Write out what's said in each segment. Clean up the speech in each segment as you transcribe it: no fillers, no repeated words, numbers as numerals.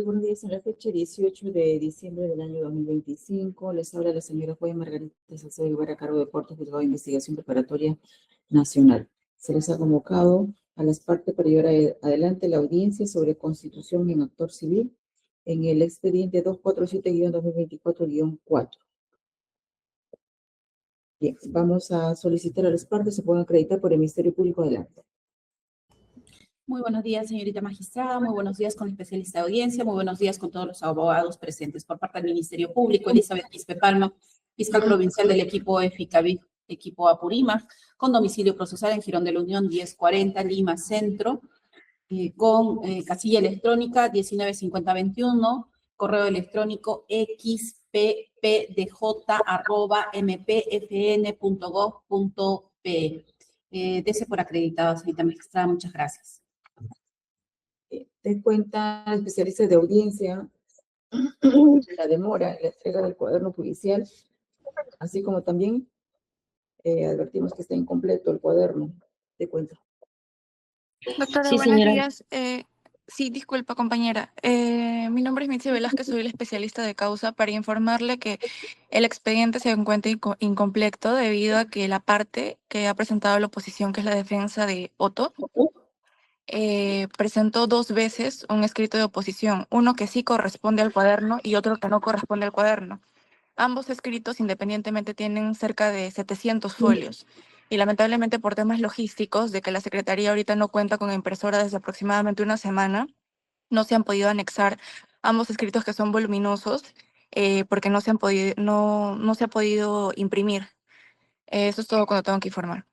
buenos días. En la fecha 18 de diciembre del año 2025, les habla la señora juez Margarita Salcedo Guevara, a cargo de Corte Juzgado de Investigación Preparatoria Nacional. Se les ha convocado a las partes para llevar adelante la audiencia sobre constitución en actor civil en el expediente 247-2024-4. Bien, vamos a solicitar a las partes que se puedan acreditar por el Ministerio Público. Adelante. Muy buenos días, señorita magistrada. Muy buenos días con el especialista de audiencia. Muy buenos días con todos los abogados presentes. Por parte del Ministerio Público, Elizabeth Quispe Palma, fiscal provincial del equipo EFICAVIC, equipo Apurímac, con domicilio procesal en Girón de la Unión 1040, Lima Centro, con casilla electrónica 195021, correo electrónico xppdj@mpfn.gov.pe. Dese por acreditado, señorita magistrada. Muchas gracias. Ten cuenta, especialistas de audiencia, la demora en la entrega del cuaderno judicial, así como también advertimos que está incompleto el cuaderno de cuenta. Doctora, Sí, buenos señora. días. Sí, disculpa, compañera. Mi nombre es Mitzi Velázquez, soy la especialista de causa, para informarle que el expediente se encuentra incompleto debido a que la parte que ha presentado la oposición, que es la defensa de Otto, presentó 2 veces un escrito de oposición, uno que sí corresponde al cuaderno y otro que no corresponde al cuaderno. Ambos escritos, independientemente, tienen cerca de 700 folios. Y lamentablemente, por temas logísticos, de que la Secretaría ahorita no cuenta con impresora desde aproximadamente una semana, no se han podido anexar ambos escritos, que son voluminosos, porque no se ha podido imprimir. Eso es todo cuando tengo que informar.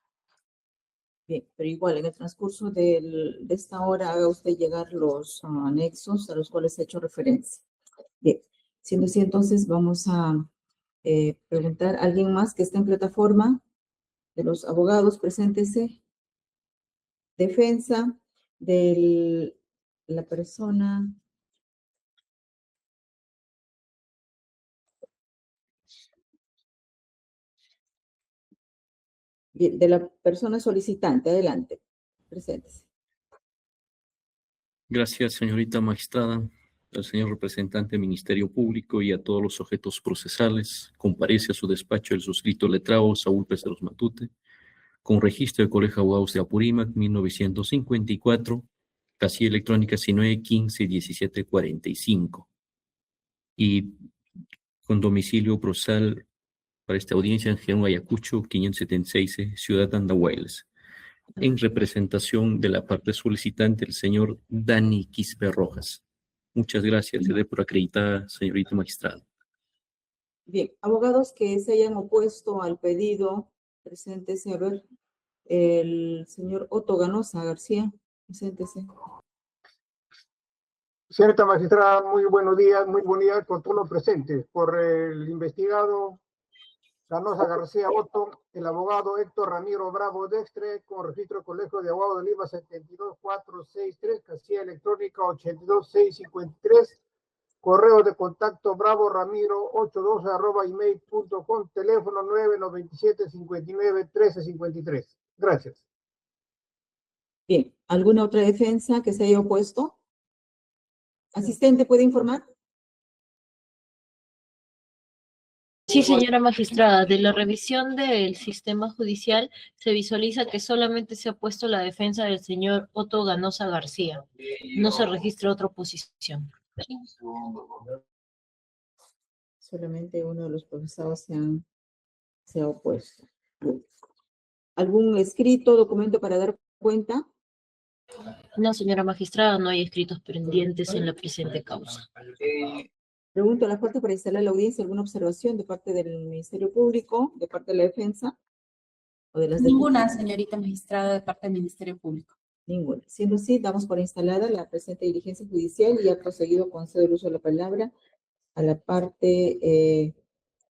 Bien, pero igual en el transcurso de esta hora haga usted llegar los anexos a los cuales he hecho referencia. Bien, siendo así, entonces vamos a preguntar a alguien más que esté en plataforma de los abogados, preséntese. Defensa de la persona. Bien, de la persona solicitante. Adelante, preséntese. Gracias, señorita magistrada, al señor representante del Ministerio Público y a todos los sujetos procesales. Comparece a su despacho el suscrito letrado Saúl Peceros Matute, con registro de Colegio de Abogados de Apurímac, 1954, casilla electrónica 1915-1745, y con domicilio procesal para esta audiencia en Girón Ayacucho, 576, Ciudad Andahuaylas, en representación de la parte solicitante, el señor Dani Quispe Rojas. Muchas gracias. Se dé por acreditada, señorita magistrada. Bien, abogados que se hayan opuesto al pedido, preséntese. A ver, el señor Otto Ganosa García, preséntese. Señorita magistrada, muy buenos días, muy buen día con todos los presentes. Por el investigado Ganosa García Otto, el abogado Héctor Ramiro Bravo Dextre, con registro del Colegio de Abogados de Lima 72463, casilla electrónica 82653, correo de contacto bravo ramiro 812@email.com, teléfono 997-59-1353. Gracias. Bien, ¿alguna otra defensa que se haya opuesto? ¿Asistente puede informar? Sí, señora magistrada, de la revisión del sistema judicial se visualiza que solamente se ha puesto la defensa del señor Otto Ganosa García. No se registra otra oposición. Solamente uno de los procesados se ha opuesto. Bien. ¿Algún escrito, documento para dar cuenta? No, señora magistrada, no hay escritos pendientes en la presente causa. Pregunto a la Corte para instalar la audiencia, ¿alguna observación de parte del Ministerio Público, de parte de la defensa? ¿O de las Ninguna, señorita magistrada, de parte del Ministerio Público. Ninguna. Siendo así, damos por instalada la presente diligencia judicial y acto seguido concedo el uso de la palabra a la parte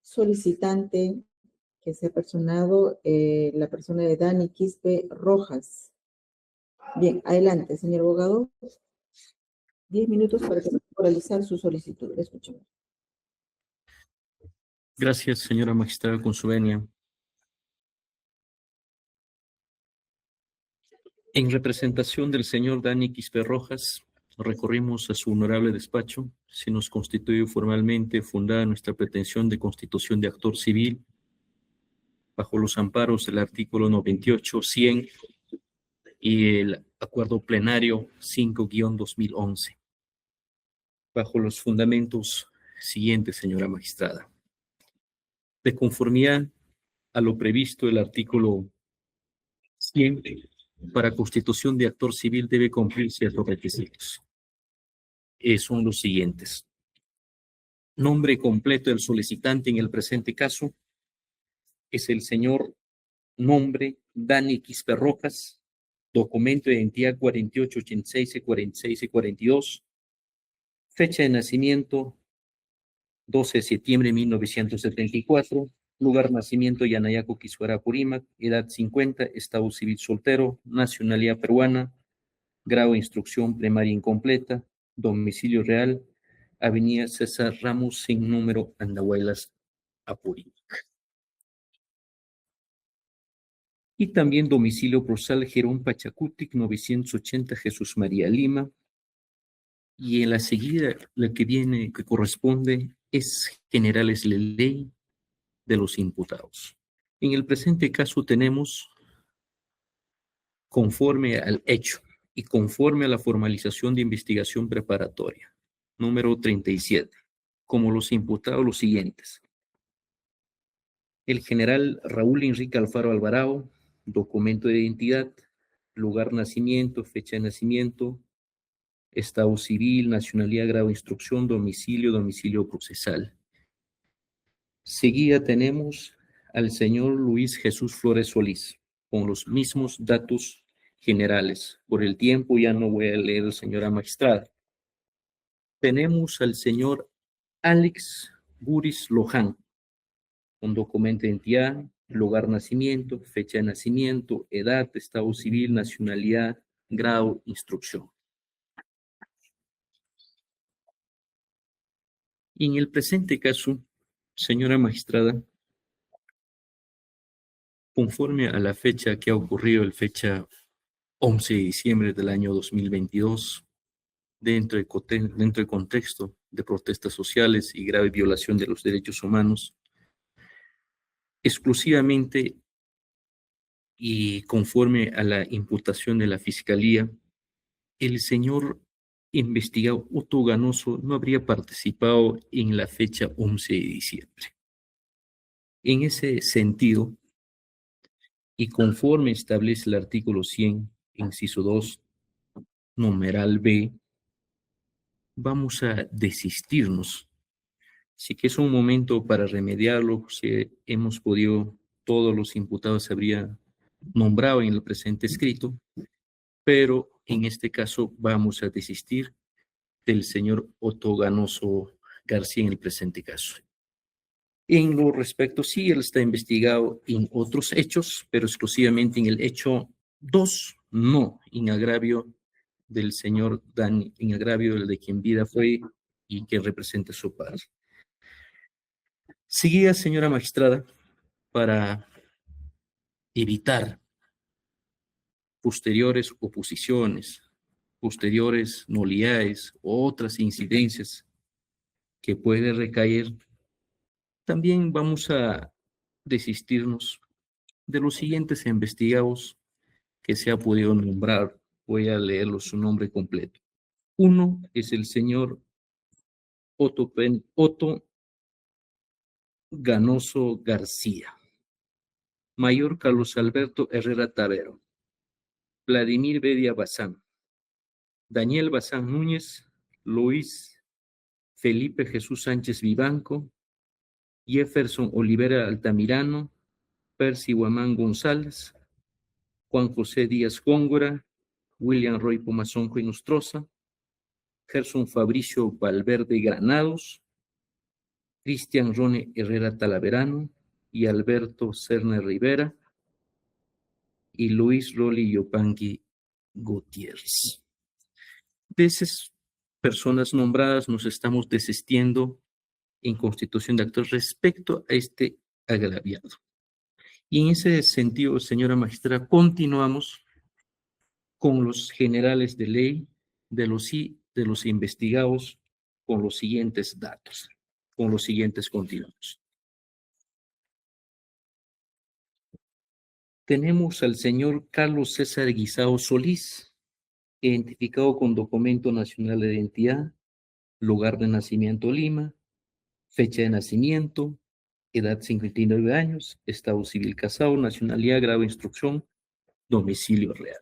solicitante que se ha personado, la persona de Dani Quispe Rojas. Bien, adelante, señor abogado. 10 minutos para que pueda realizar su solicitud. Le escuchamos. Gracias, señora magistrada, con su venia. En representación del señor Dani Quispe Rojas, recorrimos a su honorable despacho, se nos constituye formalmente fundada nuestra pretensión de constitución de actor civil bajo los amparos del artículo 98, 100 y el acuerdo plenario 5-2011, bajo los fundamentos siguientes, señora magistrada. De conformidad a lo previsto el artículo 100, para constitución de actor civil debe cumplir ciertos requisitos. Son los siguientes. Nombre completo del solicitante en el presente caso es el señor nombre Dani Quispe Rojas, documento de identidad 4886-46-42, fecha de nacimiento 12 de septiembre de 1974, lugar nacimiento Yanayaco, Quisuara, Purímac, edad 50, estado civil soltero, nacionalidad peruana, grado de instrucción primaria incompleta, domicilio real, avenida César Ramos, sin número, Andahuaylas, Apurímac. Y también domicilio procesal Jerón Pachacutic, 980 Jesús María Lima. Y en la seguida, la que viene, que corresponde, es generales de ley de los imputados. En el presente caso tenemos, conforme al hecho y conforme a la formalización de investigación preparatoria, número 37, como los imputados los siguientes. El general Raúl Enrique Alfaro Alvarado, documento de identidad, lugar nacimiento, fecha de nacimiento, estado civil, nacionalidad, grado de instrucción, domicilio procesal. Seguida tenemos al señor Luis Jesús Flores Solís, con los mismos datos generales. Por el tiempo ya no voy a leer, señora magistrada. Tenemos al señor Alex Buris Loján, con documento de identidad, lugar nacimiento, fecha de nacimiento, edad, estado civil, nacionalidad, grado, instrucción. Y en el presente caso, señora magistrada, conforme a la fecha que ha ocurrido, el fecha 11 de diciembre del año 2022, dentro del contexto de protestas sociales y grave violación de los derechos humanos, exclusivamente y conforme a la imputación de la Fiscalía, el señor investigado Otto Ganoso no habría participado en la fecha 11 de diciembre. En ese sentido, y conforme establece el artículo 100, inciso 2, numeral B, vamos a desistirnos. Así que es un momento para remediarlo. Si hemos podido, todos los imputados se habría nombrado en el presente escrito, pero en este caso vamos a desistir del señor Otto Ganoso García en el presente caso. En lo respecto, sí, él está investigado en otros hechos, pero exclusivamente en el hecho 2, no, en agravio del señor Dani, en agravio de quien vida fue y que representa a su padre. Seguida, señora magistrada, para evitar posteriores oposiciones, posteriores nulidades o otras incidencias que puede recaer, también vamos a desistirnos de los siguientes investigados que se ha podido nombrar. Voy a leerlos su nombre completo. Uno es el señor Otto Ganoso García, mayor Carlos Alberto Herrera Tavero, Vladimir Bedia Bazán, Daniel Bazán Núñez, Luis Felipe Jesús Sánchez Vivanco, Jefferson Olivera Altamirano, Percy Guamán González, Juan José Díaz Góngora, William Roy Pomazonco y Nostroza, Gerson Fabricio Valverde Granados, Cristian Rone Herrera Talaverano y Alberto Cerner Rivera y Luis Roli Yopangui Gutiérrez. De esas personas nombradas nos estamos desistiendo en constitución de actos respecto a este agraviado. Y en ese sentido, señora magistrada, continuamos con los generales de ley de los de los investigados con los siguientes datos, con los siguientes continuos. Tenemos al señor Carlos César Guisao Solís, identificado con documento nacional de identidad, lugar de nacimiento Lima, fecha de nacimiento, edad 59 años, estado civil casado, nacionalidad, grado de instrucción, domicilio real.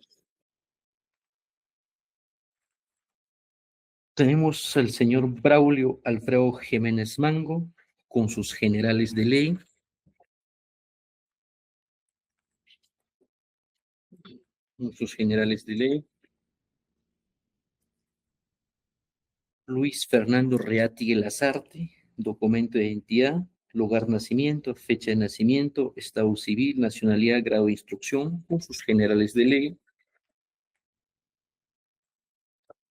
Tenemos al señor Braulio Alfredo Jiménez Mango, con sus generales de ley. Con sus generales de ley. Luis Fernando Reátigue Lazarte, documento de identidad, lugar de nacimiento, fecha de nacimiento, estado civil, nacionalidad, grado de instrucción, con sus generales de ley.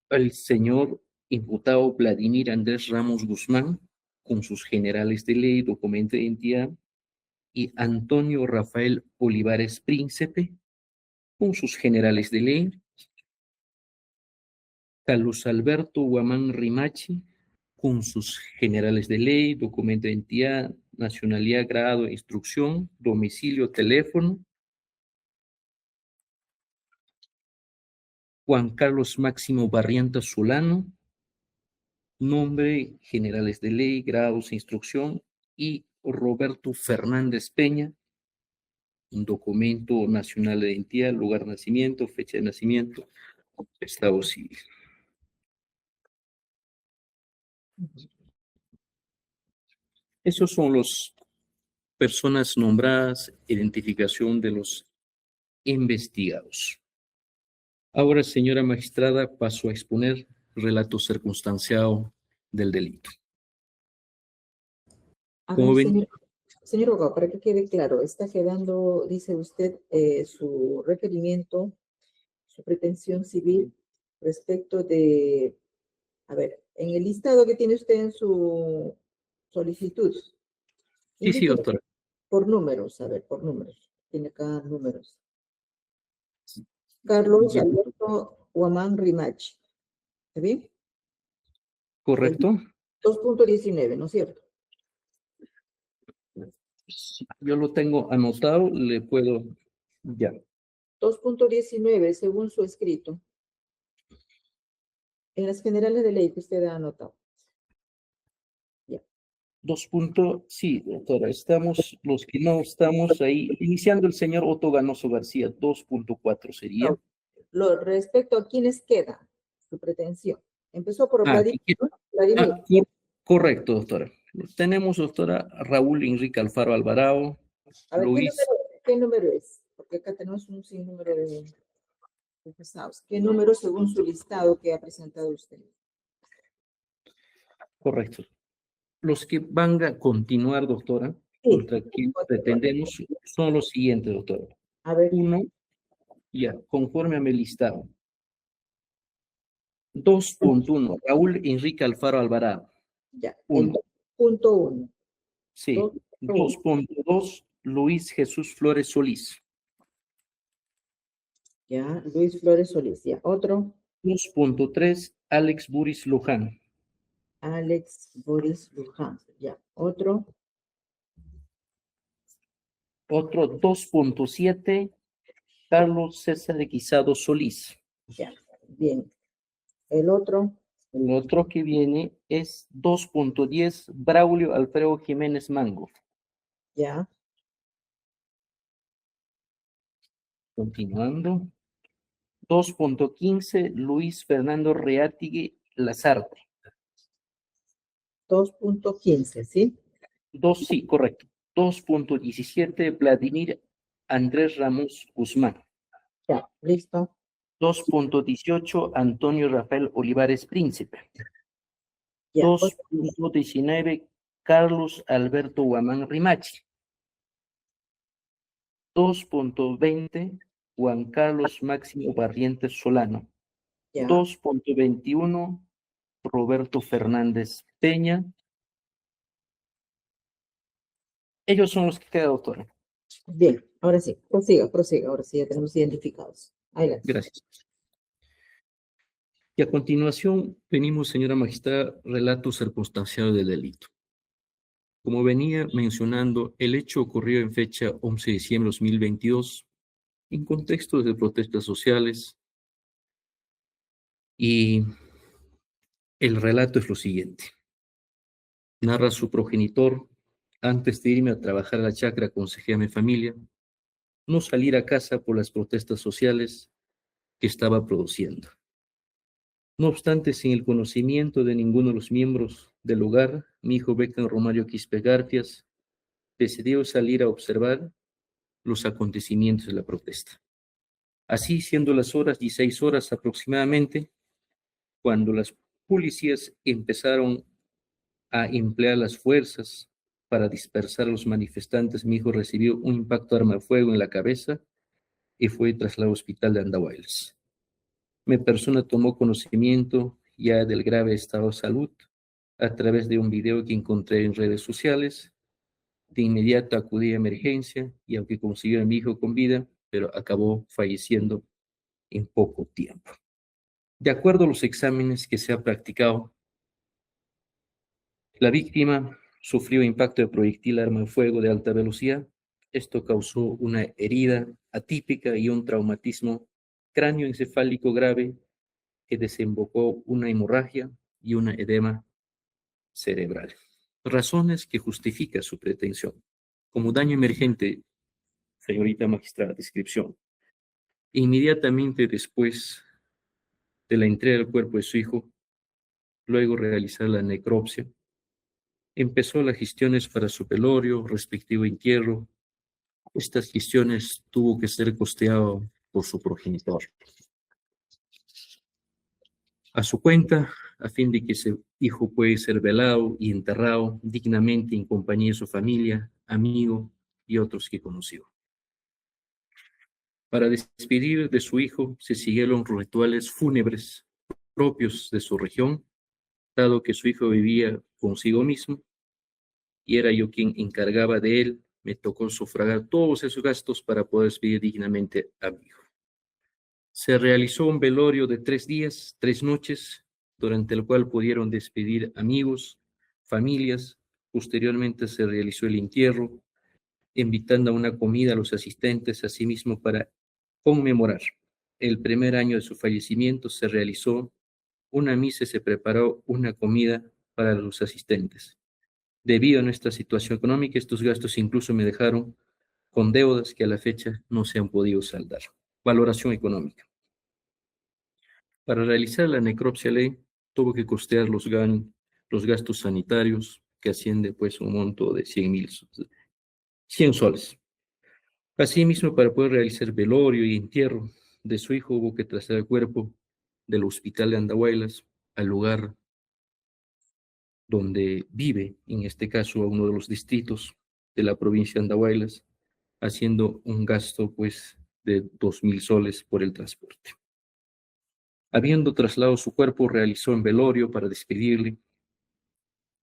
El señor imputado Vladimir Andrés Ramos Guzmán, con sus generales de ley, documento de identidad, y Antonio Rafael Olivares Príncipe, con sus generales de ley. Carlos Alberto Guamán Rimachi, con sus generales de ley, documento de identidad, nacionalidad, grado, instrucción, domicilio, teléfono. Juan Carlos Máximo Barrienta Solano, nombre, generales de ley, grados, instrucción, y Roberto Fernández Peña, un documento nacional de identidad, lugar de nacimiento, fecha de nacimiento, estado civil. Esos son las personas nombradas, identificación de los investigados. Ahora, señora magistrada, paso a exponer relato circunstanciado del delito. A ¿Cómo ver, ven? señor abogado, para que quede claro, está quedando, dice usted, su requerimiento, su pretensión civil respecto de, a ver, en el listado que tiene usted en su solicitud, Sí, indique doctora. por números, a ver, por números, tiene acá números. Carlos Ya. Alberto Guamán Rimachi, ¿está bien? ¿Correcto? 2.19, ¿no es cierto? Yo lo tengo anotado, le puedo, ya. 2.19, según su escrito. En las generales de ley que usted ha anotado. Sí, doctora, estamos, los que no estamos ahí, iniciando el señor Otto Ganoso García, 2.4 sería. No. Respecto a quiénes queda su pretensión. Empezó por Aquí Vladimir. Vladimir. correcto, doctora. Tenemos, doctora, Raúl Enrique Alfaro Alvarado, A ver, Luis. ¿qué número es? Porque acá tenemos un sinnúmero de pesados. ¿Qué número según su listado que ha presentado usted? Correcto. Los que van a continuar, doctora, Sí. contra quien pretendemos, son los siguientes, doctora. A ver. Uno, ya, conforme a mi listado. 2.1, Raúl Enrique Alfaro Alvarado. Ya. Uno. Punto 1. Sí. 2.2, Luis Jesús Flores Solís. Ya, Luis Flores Solís. Ya, otro. 2.3, Alex Buris Luján. Alex Boris Luján. Ya, otro. Otro 2.7, Carlos César Guisado Solís. Ya, bien. El otro. El otro que viene es 2.10, Braulio Alfredo Jiménez Mango. Ya. Continuando. 2.15, Luis Fernando Reátigue Lazarte. 2.15, ¿sí? Sí, correcto. 2.17, Vladimir Andrés Ramos Guzmán. Ya, listo. 2.18, Antonio Rafael Olivares Príncipe. Ya, 2.19, Carlos Alberto Guamán Rimachi. 2.20, Juan Carlos Máximo Barrientos Solano. ya. 2.21, Roberto Fernández Peña. Ellos son los que quedan, doctora. Bien, ahora sí, prosiga. Ahora sí ya tenemos identificados. Adelante. Gracias. Y a continuación venimos, señora magistrada, relato circunstancial del delito. Como venía mencionando, el hecho ocurrió en fecha 11 de diciembre de 2022, en contexto de protestas sociales, y el relato es lo siguiente. Narra su progenitor: antes de irme a trabajar a la chacra, aconsejé a mi familia no salir a casa por las protestas sociales que estaba produciendo. No obstante, sin el conocimiento de ninguno de los miembros del hogar, mi hijo Beckham Romario Quispe Garfias decidió salir a observar los acontecimientos de la protesta. Así, siendo las horas 16 horas aproximadamente, cuando las policías empezaron a emplear las fuerzas para dispersar a los manifestantes, mi hijo recibió un impacto de arma de fuego en la cabeza y fue trasladado al hospital de Andahuaylas. Mi persona tomó conocimiento ya del grave estado de salud a través de un video que encontré en redes sociales. De inmediato acudí a emergencia y aunque consiguió a mi hijo con vida, pero acabó falleciendo en poco tiempo. De acuerdo a los exámenes que se ha practicado, la víctima sufrió impacto de proyectil arma de fuego de alta velocidad. Esto causó una herida atípica y un traumatismo cráneoencefálico grave que desembocó una hemorragia y una edema cerebral. Razones que justifican su pretensión. Como daño emergente, señorita magistrada, descripción. Inmediatamente después de la entrega del cuerpo de su hijo, luego realizar la necropsia, empezó las gestiones para su velorio, respectivo entierro. Estas gestiones tuvo que ser costeado por su progenitor. A su cuenta, a fin de que ese hijo pueda ser velado y enterrado dignamente en compañía de su familia, amigo y otros que conoció. Para despedir de su hijo se siguieron rituales fúnebres propios de su región, dado que su hijo vivía consigo mismo y era yo quien encargaba de él. Me tocó sufragar todos esos gastos para poder despedir dignamente a mi hijo. Se realizó un velorio de 3 días, 3 noches, durante el cual pudieron despedir amigos, familias. Posteriormente se realizó el entierro, invitando a una comida a los asistentes, asimismo para conmemorar el primer año de su fallecimiento. Se realizó una misa y se preparó una comida para los asistentes. Debido a nuestra situación económica, estos gastos incluso me dejaron con deudas que a la fecha no se han podido saldar. Valoración económica. Para realizar la necropsia ley, tuvo que costear los gastos sanitarios, que asciende pues un monto de 100 soles. Asimismo, para poder realizar velorio y entierro de su hijo, hubo que trasladar el cuerpo del hospital de Andahuaylas al lugar donde vive, en este caso a uno de los distritos de la provincia de Andahuaylas, haciendo un gasto pues de 2.000 soles por el transporte. Habiendo trasladado su cuerpo, realizó un velorio para despedirle.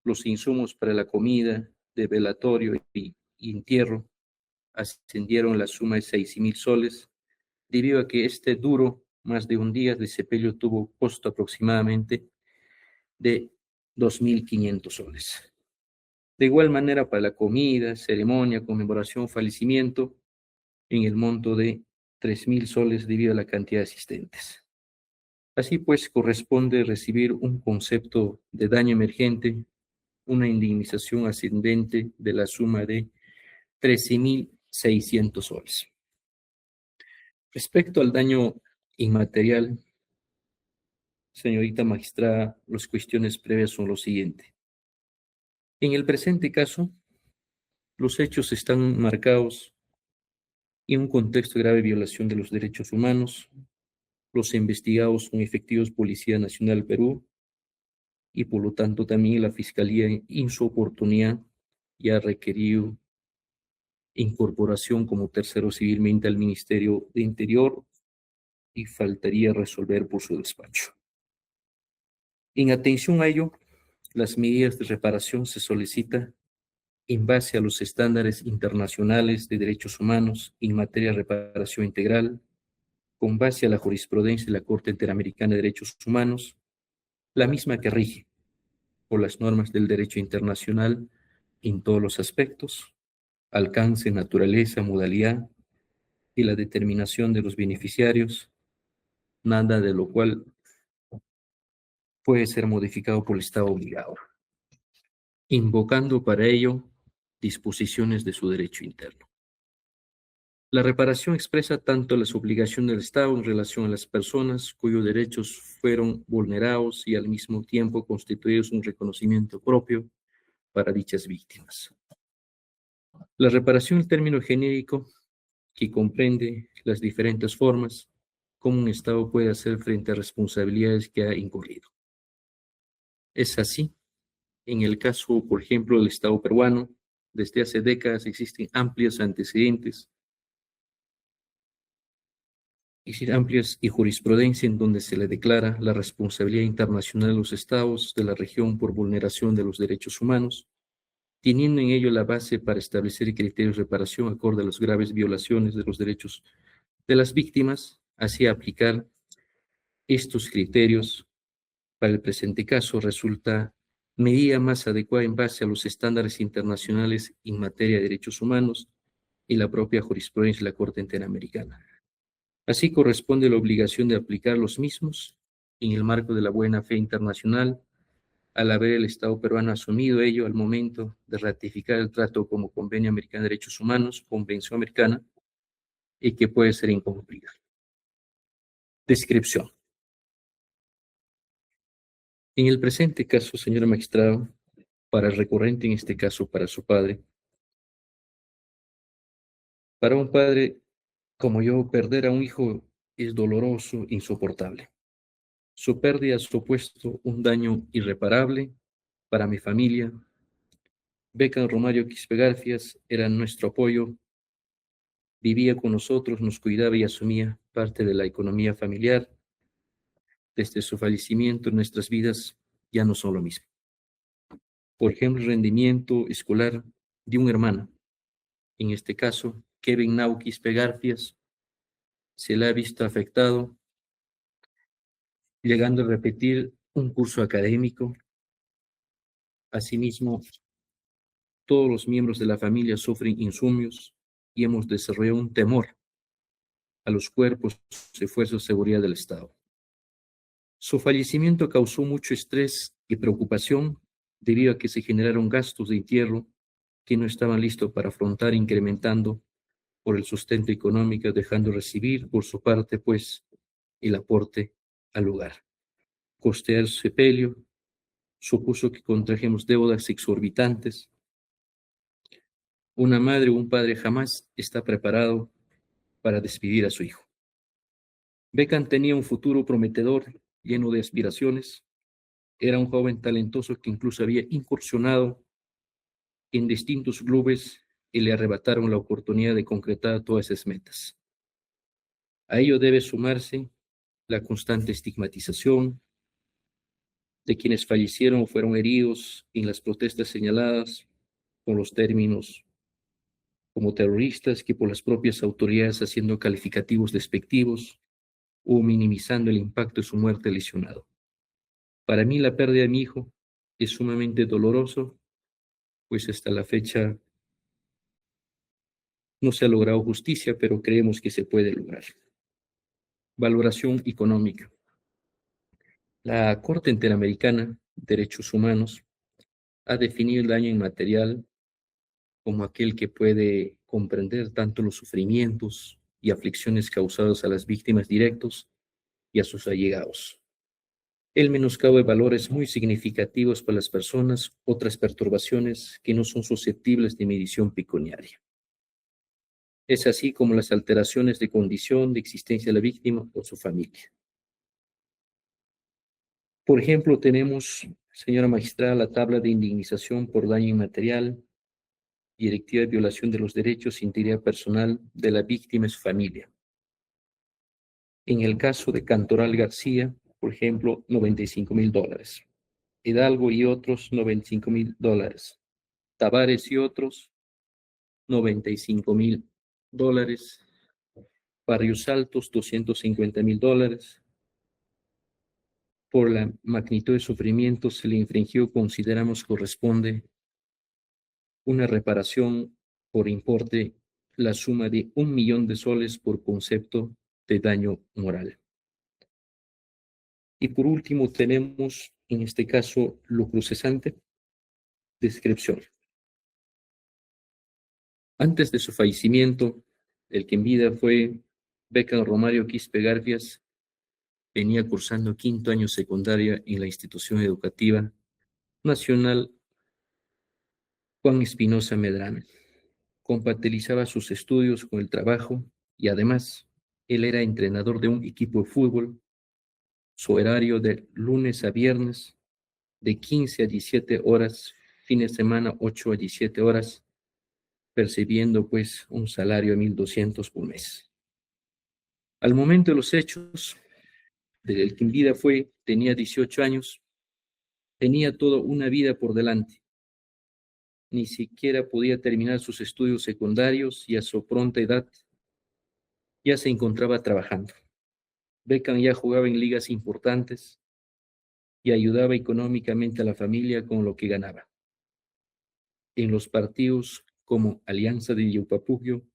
Los insumos para la comida de velatorio y entierro ascendieron la suma de 6.000 soles, debido a que este duro más de un día de sepelio tuvo costo aproximadamente de 2.500 soles. De igual manera, para la comida, ceremonia, conmemoración, fallecimiento, en el monto de 3.000 soles debido a la cantidad de asistentes. Así pues, corresponde recibir un concepto de daño emergente, una indemnización ascendente de la suma de 13.600 soles. Respecto al daño inmaterial, señorita magistrada, las cuestiones previas son lo siguiente. En el presente caso, los hechos están marcados en un contexto de grave violación de los derechos humanos. Los investigados son efectivos Policía Nacional del Perú y por lo tanto también la Fiscalía en su oportunidad ya ha requerido incorporación como tercero civilmente al Ministerio de Interior y faltaría resolver por su despacho. En atención a ello, las medidas de reparación se solicitan en base a los estándares internacionales de derechos humanos en materia de reparación integral, con base a la jurisprudencia de la Corte Interamericana de Derechos Humanos, la misma que rige por las normas del derecho internacional en todos los aspectos, alcance, naturaleza, modalidad y la determinación de los beneficiarios, nada de lo cual puede ser modificado por el Estado obligado, invocando para ello disposiciones de su derecho interno. La reparación expresa tanto las obligaciones del Estado en relación a las personas cuyos derechos fueron vulnerados y al mismo tiempo constituidos un reconocimiento propio para dichas víctimas. La reparación, el término genérico que comprende las diferentes formas como un Estado puede hacer frente a responsabilidades que ha incurrido. Es así, en el caso, por ejemplo, del Estado peruano, desde hace décadas existen amplios antecedentes y jurisprudencia en donde se le declara la responsabilidad internacional de los estados de la región por vulneración de los derechos humanos, teniendo en ello la base para establecer criterios de reparación acorde a las graves violaciones de los derechos de las víctimas, así aplicar estos criterios para el presente caso resulta medida más adecuada en base a los estándares internacionales en materia de derechos humanos y la propia jurisprudencia de la Corte Interamericana. Así corresponde la obligación de aplicar los mismos en el marco de la buena fe internacional, al haber el Estado peruano asumido ello al momento de ratificar el trato como Convenio Americano de Derechos Humanos, Convención Americana, y que puede ser incumplida. Descripción. En el presente caso, señora magistrado, para el recurrente, en este caso para su padre, para un padre como yo, perder a un hijo es doloroso, insoportable. Su pérdida ha supuesto un daño irreparable para mi familia. Becan Romario Quispe Garfias era nuestro apoyo, vivía con nosotros, nos cuidaba y asumía parte de la economía familiar. Desde su fallecimiento, nuestras vidas ya no son lo mismo. Por ejemplo, el rendimiento escolar de un hermano, en este caso, Kevin Nau Quispe Garfias, se le ha visto afectado, llegando a repetir un curso académico. Asimismo, todos los miembros de la familia sufren insomnios y hemos desarrollado un temor a los cuerpos y fuerzas de seguridad del Estado. Su fallecimiento causó mucho estrés y preocupación debido a que se generaron gastos de entierro que no estaban listos para afrontar, incrementando por el sustento económico, dejando recibir por su parte, pues, el aporte al lugar. Costear su sepelio supuso que contrajimos deudas exorbitantes. Una madre o un padre jamás está preparado para despedir a su hijo. Becan tenía un futuro prometedor, lleno de aspiraciones. Era un joven talentoso que incluso había incursionado en distintos clubes y le arrebataron la oportunidad de concretar todas esas metas. A ello debe sumarse la constante estigmatización de quienes fallecieron o fueron heridos en las protestas señaladas con los términos como terroristas, que por las propias autoridades haciendo calificativos despectivos o minimizando el impacto de su muerte lesionado. Para mí la pérdida de mi hijo es sumamente doloroso, pues hasta la fecha no se ha logrado justicia, pero creemos que se puede lograr. Valoración económica. La Corte Interamericana de Derechos Humanos ha definido el daño inmaterial como aquel que puede comprender tanto los sufrimientos y aflicciones causadas a las víctimas directos y a sus allegados. El menoscabo de valores muy significativos para las personas, otras perturbaciones que no son susceptibles de medición pecuniaria. Es así como las alteraciones de condición de existencia de la víctima o su familia. Por ejemplo, tenemos, señora magistrada, la tabla de indemnización por daño inmaterial, directiva de violación de los derechos e integridad personal de la víctima y su familia. En el caso de Cantoral García, por ejemplo, $95,000. Hidalgo y otros, $95,000. Tavares y otros, $95,000. Barrios Altos, $250,000. Por la magnitud de sufrimiento se le infringió, consideramos corresponde una reparación por importe la suma de 1 millón de soles por concepto de daño moral. Y por último tenemos en este caso lucro cesante. Descripción. Antes de su fallecimiento, el que en vida fue Beckham Romario Quispe Garfias, venía cursando 5º año secundaria en la institución educativa nacional Juan Espinosa Medrano. Compatibilizaba sus estudios con el trabajo y además él era entrenador de un equipo de fútbol. Su horario de lunes a viernes de 15 a 17 horas, fines de semana 8 a 17 horas, percibiendo pues un salario de 1.200 por mes. Al momento de los hechos, del que en vida fue, tenía 18 años, tenía toda una vida por delante. Ni siquiera podía terminar sus estudios secundarios y a su pronta edad ya se encontraba trabajando. Beckham ya jugaba en ligas importantes y ayudaba económicamente a la familia con lo que ganaba. En los partidos como Alianza de Yaupapugio,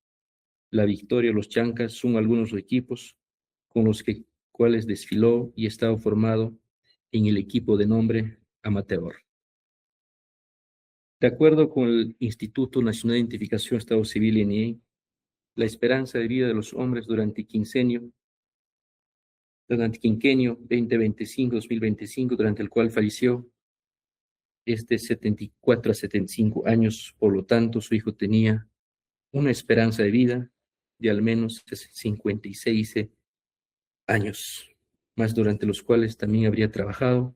La Victoria, los Chancas son algunos equipos con los cuales desfiló y estaba formado en el equipo de nombre Amateur. De acuerdo con el Instituto Nacional de Identificación Estado Civil, INE, la esperanza de vida de los hombres durante quinquenio 2025-2025, durante el cual falleció, es de 74 a 75 años. Por lo tanto, su hijo tenía una esperanza de vida de al menos 56 años, más durante los cuales también habría trabajado,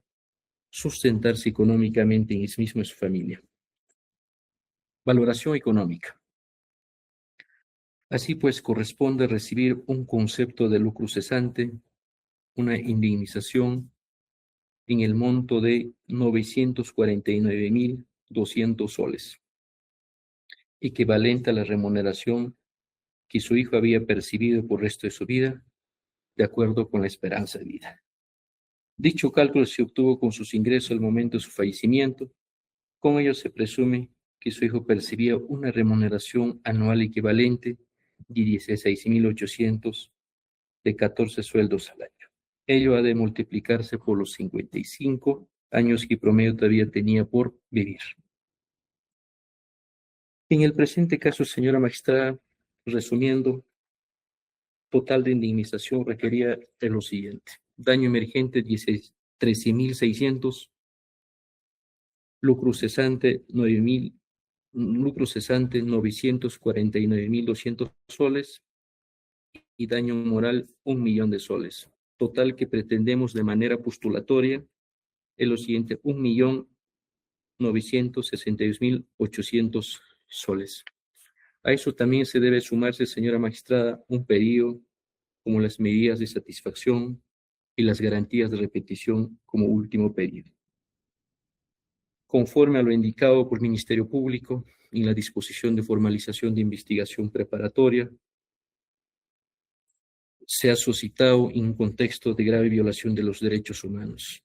sustentarse económicamente en sí mismo y su familia. Valoración económica. Así pues, corresponde recibir un concepto de lucro cesante, una indemnización en el monto de 949,200 soles, equivalente a la remuneración que su hijo había percibido por el resto de su vida, de acuerdo con la esperanza de vida. Dicho cálculo se obtuvo con sus ingresos al momento de su fallecimiento. Con ello se presume que su hijo percibía una remuneración anual equivalente de 16,800 de 14 sueldos al año. Ello ha de multiplicarse por los 55 años que promedio todavía tenía por vivir. En el presente caso, señora magistrada, resumiendo, total de indemnización requería de lo siguiente: daño emergente 13,600, lucro cesante 949,200 soles y daño moral 1 millón de soles. Total que pretendemos de manera postulatoria es lo siguiente: 1.962.800 soles. A eso también se debe sumarse, señora magistrada, un pedido como las medidas de satisfacción y las garantías de repetición como último pedido. Conforme a lo indicado por el Ministerio Público en la disposición de formalización de investigación preparatoria, se ha suscitado en un contexto de grave violación de los derechos humanos.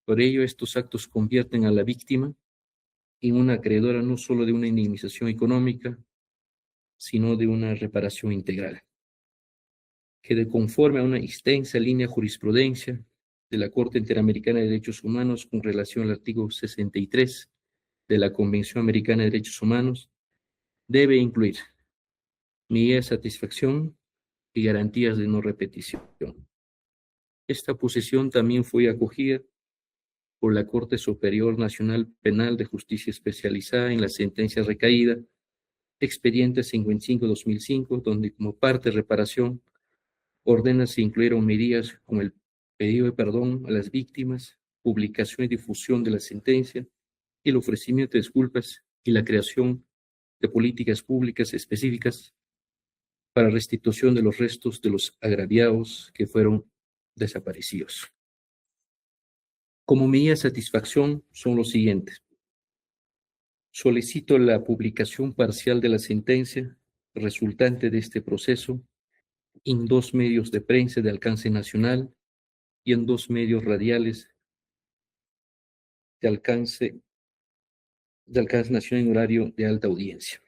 Por ello, estos actos convierten a la víctima en una acreedora no solo de una indemnización económica, sino de una reparación integral, que de conforme a una extensa línea de jurisprudencia de la Corte Interamericana de Derechos Humanos con relación al artículo 63 de la Convención Americana de Derechos Humanos, debe incluir medidas de satisfacción y garantías de no repetición. Esta posición también fue acogida por la Corte Superior Nacional Penal de Justicia Especializada en la sentencia recaída, expediente 55-2005, donde como parte de reparación ordena se incluyeron medidas como el pedido de perdón a las víctimas, publicación y difusión de la sentencia, el ofrecimiento de disculpas y la creación de políticas públicas específicas para restitución de los restos de los agraviados que fueron desaparecidos. Como medida de satisfacción son los siguientes: solicito la publicación parcial de la sentencia resultante de este proceso en 2 medios de prensa de alcance nacional y en 2 medios radiales de alcance nacional en horario de alta audiencia.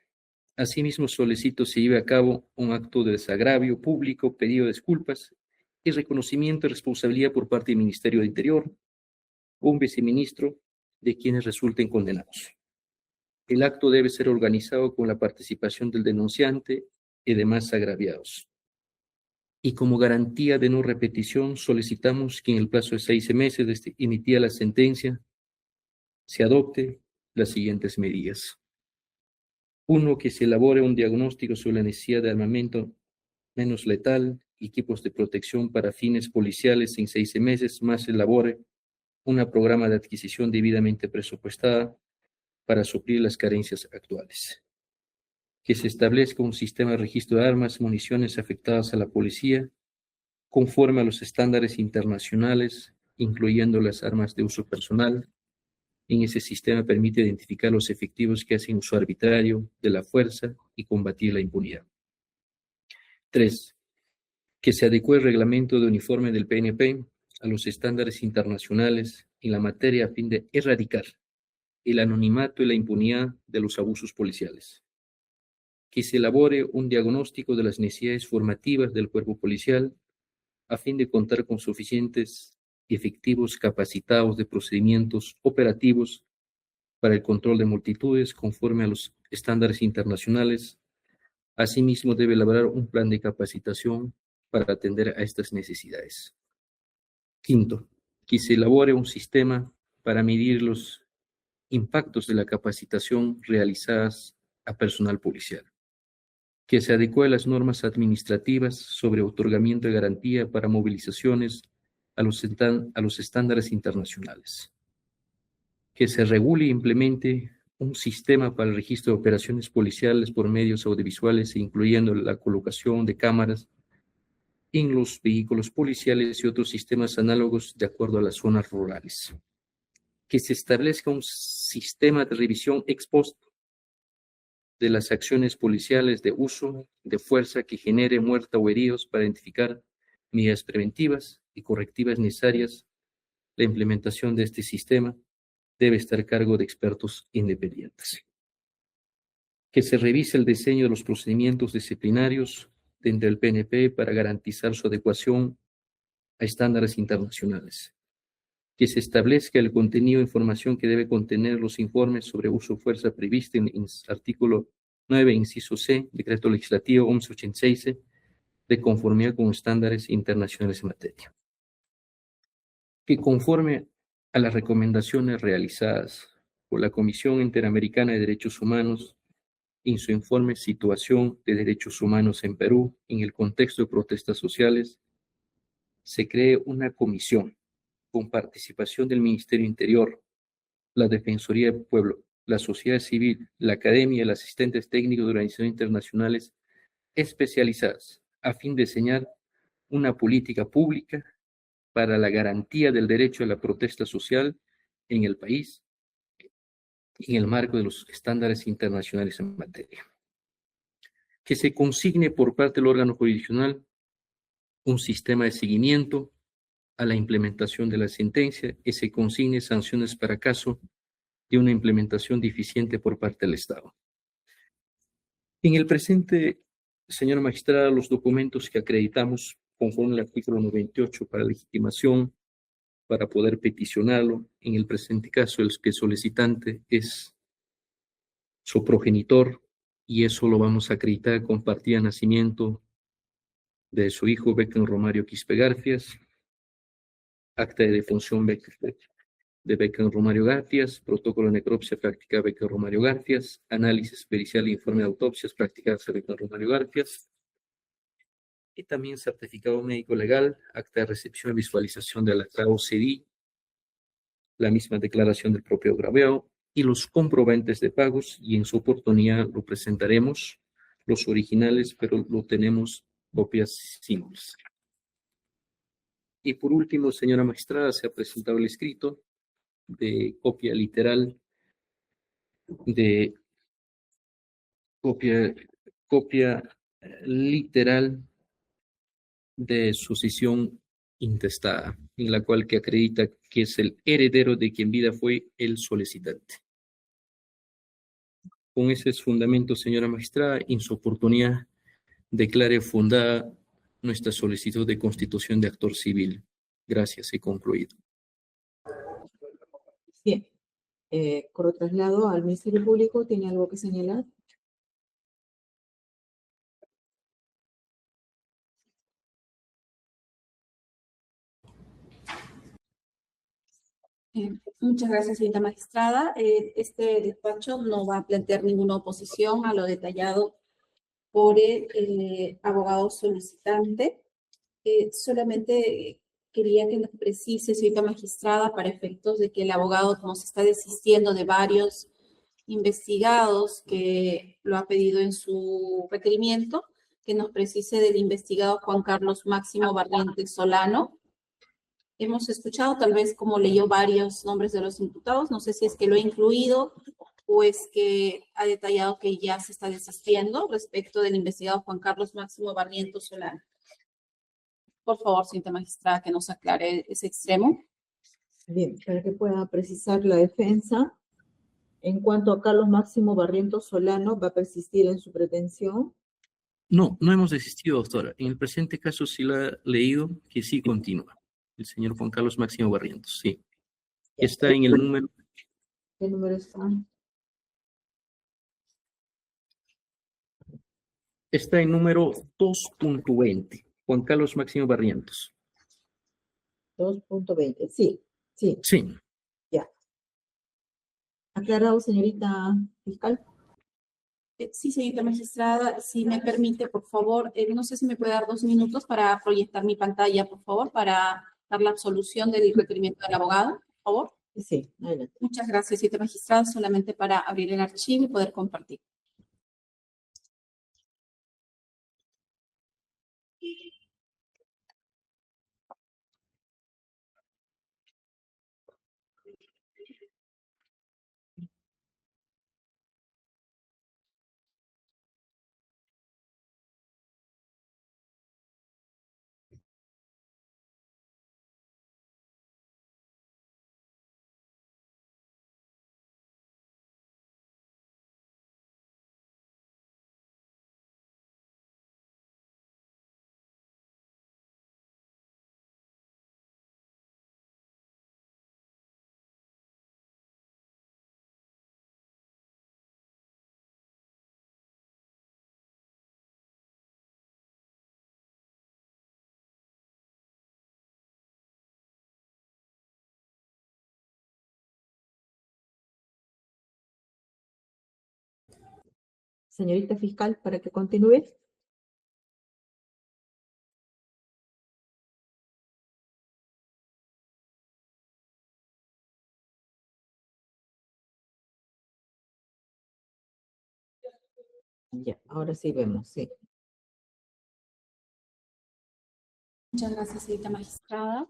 Asimismo, solicito se lleve a cabo un acto de desagravio público, pedido de disculpas y reconocimiento de responsabilidad por parte del Ministerio de Interior o un viceministro de quienes resulten condenados. El acto debe ser organizado con la participación del denunciante y demás agraviados. Y como garantía de no repetición, solicitamos que en el plazo de 6 meses desde emitida la sentencia se adopte las siguientes medidas. 1, que se elabore un diagnóstico sobre la necesidad de armamento menos letal, equipos de protección para fines policiales en 6 meses, más se elabore un programa de adquisición debidamente presupuestada para suplir las carencias actuales. Que se establezca un sistema de registro de armas, municiones afectadas a la policía, conforme a los estándares internacionales, incluyendo las armas de uso personal. En ese sistema permite identificar los efectivos que hacen uso arbitrario de la fuerza y combatir la impunidad. 3, que se adecue el reglamento de uniforme del PNP a los estándares internacionales en la materia a fin de erradicar el anonimato y la impunidad de los abusos policiales. Que se elabore un diagnóstico de las necesidades formativas del cuerpo policial a fin de contar con suficientes efectivos capacitados de procedimientos operativos para el control de multitudes conforme a los estándares internacionales. Asimismo, debe elaborar un plan de capacitación para atender a estas necesidades. 5, que se elabore un sistema para medir los impactos de la capacitación realizadas a personal policial. Que se adecue las normas administrativas sobre otorgamiento de garantía para movilizaciones a los estándares internacionales. Que se regule e implemente un sistema para el registro de operaciones policiales por medios audiovisuales, incluyendo la colocación de cámaras en los vehículos policiales y otros sistemas análogos de acuerdo a las zonas rurales. Que se establezca un sistema de revisión ex post de las acciones policiales de uso de fuerza que genere muerta o heridos para identificar medidas preventivas y correctivas necesarias. La implementación de este sistema debe estar a cargo de expertos independientes. Que se revise el diseño de los procedimientos disciplinarios dentro del PNP para garantizar su adecuación a estándares internacionales. Que se establezca el contenido de información que debe contener los informes sobre uso de fuerza previsto en el artículo 9, inciso C, Decreto Legislativo 1186, de conformidad con estándares internacionales en materia. Que conforme a las recomendaciones realizadas por la Comisión Interamericana de Derechos Humanos en su informe Situación de Derechos Humanos en Perú en el contexto de protestas sociales, se cree una comisión con participación del Ministerio Interior, la Defensoría del Pueblo, la sociedad civil, la academia y los asistentes técnicos de organizaciones internacionales especializadas a fin de diseñar una política pública para la garantía del derecho a la protesta social en el país en el marco de los estándares internacionales en materia. Que se consigne por parte del órgano jurisdiccional un sistema de seguimiento a la implementación de la sentencia y se consigne sanciones para caso de una implementación deficiente por parte del Estado. En el presente, señora magistrada, los documentos que acreditamos conforme al artículo 98 para legitimación, para poder peticionarlo, en el presente caso el que solicitante es su progenitor y eso lo vamos a acreditar con partida de nacimiento de su hijo Becken Romario Quispe Garfias, acta de defunción de Becken Romario Garfias, protocolo de necropsia practicada Becken Romario Garfias, análisis pericial e informe de autopsias practicadas a Becken Romario Garfias, y también certificado médico legal, acta de recepción y visualización de la OCDI, la misma declaración del propio agraviado y los comprobantes de pagos, y en su oportunidad lo presentaremos, los originales, pero lo tenemos copias simples. Y por último, señora magistrada, se ha presentado el escrito de copia literal literal de sucesión intestada, en la cual que acredita que es el heredero de quien vida fue el solicitante. Con esos fundamentos, señora magistrada, en su oportunidad, declare fundada nuestra solicitud de constitución de actor civil. Gracias y concluido. Bien. Corro traslado al Ministerio Público. ¿Tiene algo que señalar? Muchas gracias, señorita magistrada. Este despacho no va a plantear ninguna oposición a lo detallado por el abogado solicitante. Solamente quería que nos precise, señorita magistrada, para efectos de que el abogado nos está desistiendo de varios investigados que lo ha pedido en su requerimiento, que nos precise del investigado Juan Carlos Máximo Barrientos Solano. Hemos escuchado tal vez como leyó varios nombres de los imputados, no sé si es que lo ha incluido o es que ha detallado que ya se está desistiendo respecto del investigado Juan Carlos Máximo Barrientos Solano. Por favor, señorita magistrada, que nos aclare ese extremo. Bien, para que pueda precisar la defensa. En cuanto a Carlos Máximo Barrientos Solano, ¿va a persistir en su pretensión? No, no hemos desistido, doctora. En el presente caso sí la he leído que sí continúa. El señor Juan Carlos Máximo Barrientos, sí. Está en el número, ¿Qué número está? está en número 2.20. Juan Carlos Máximo Barrientos. 2.20. Sí, sí, Sí. ya. ¿Aclarado, señorita fiscal? Sí, señorita magistrada, si me permite, por favor, no sé si me puede dar 2 minutos para proyectar mi pantalla, por favor, para dar la absolución del requerimiento del abogado, por favor. Sí, adelante. Muchas gracias, señorita magistrada, solamente para abrir el archivo y poder compartir. Señorita fiscal, para que continúe. Ya, ahora sí vemos, sí. Muchas gracias, señorita magistrada.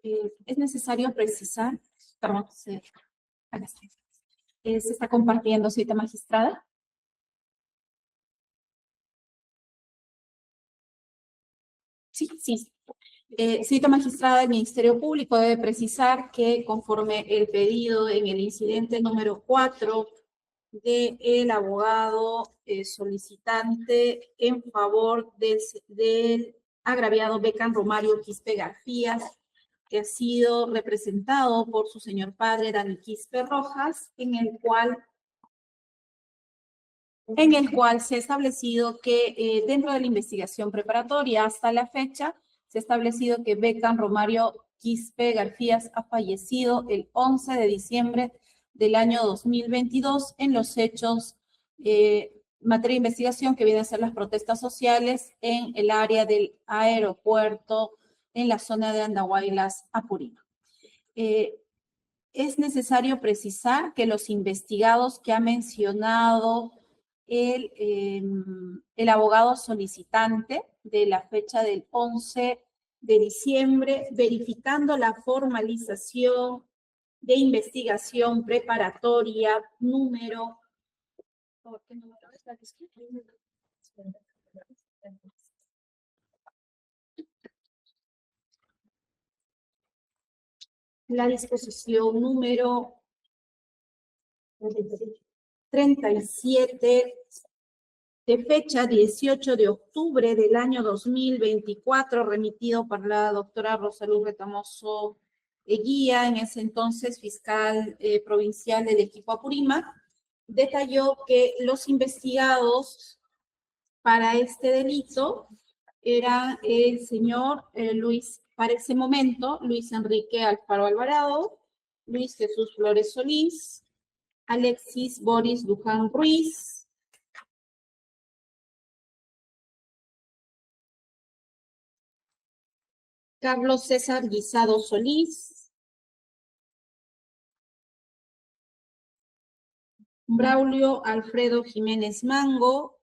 Es necesario precisar, perdón, acá está. Se está compartiendo, señorita magistrada. Sí, sí. Señorita magistrada, el Ministerio Público debe precisar que conforme el pedido en el incidente número 4 del abogado solicitante en favor del agraviado Beckham Romario Quispe García, que ha sido representado por su señor padre Dani Quispe Rojas, en el cual se ha establecido que dentro de la investigación preparatoria hasta la fecha, se ha establecido que Beckham Romario Quispe García ha fallecido el 11 de diciembre del año 2022 en los hechos materia de investigación que vienen a ser las protestas sociales en el área del aeropuerto en la zona de Andahuaylas, Apurímac. Es necesario precisar que los investigados que ha mencionado el abogado solicitante de la fecha del 11 de diciembre, verificando la formalización de investigación preparatoria número. ¿Qué número es la que escribe? la disposición número 37 de fecha 18 de octubre del año 2024, remitido por la doctora Rosalú Retamoso Eguía, en ese entonces fiscal provincial del equipo Apurímac, detalló que los investigados para este delito era el señor Luis, para ese momento, Luis Enrique Alfaro Alvarado, Luis Jesús Flores Solís, Alexis Boris Luján Ruiz, Carlos César Guisado Solís, Braulio Alfredo Jiménez Mango,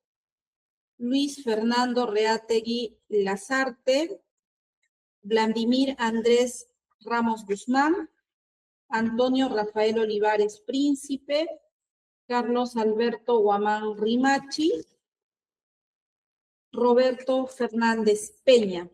Luis Fernando Reategui Lazarte, Vladimir Andrés Ramos Guzmán, Antonio Rafael Olivares Príncipe, Carlos Alberto Guamán Rimachi, Roberto Fernández Peña.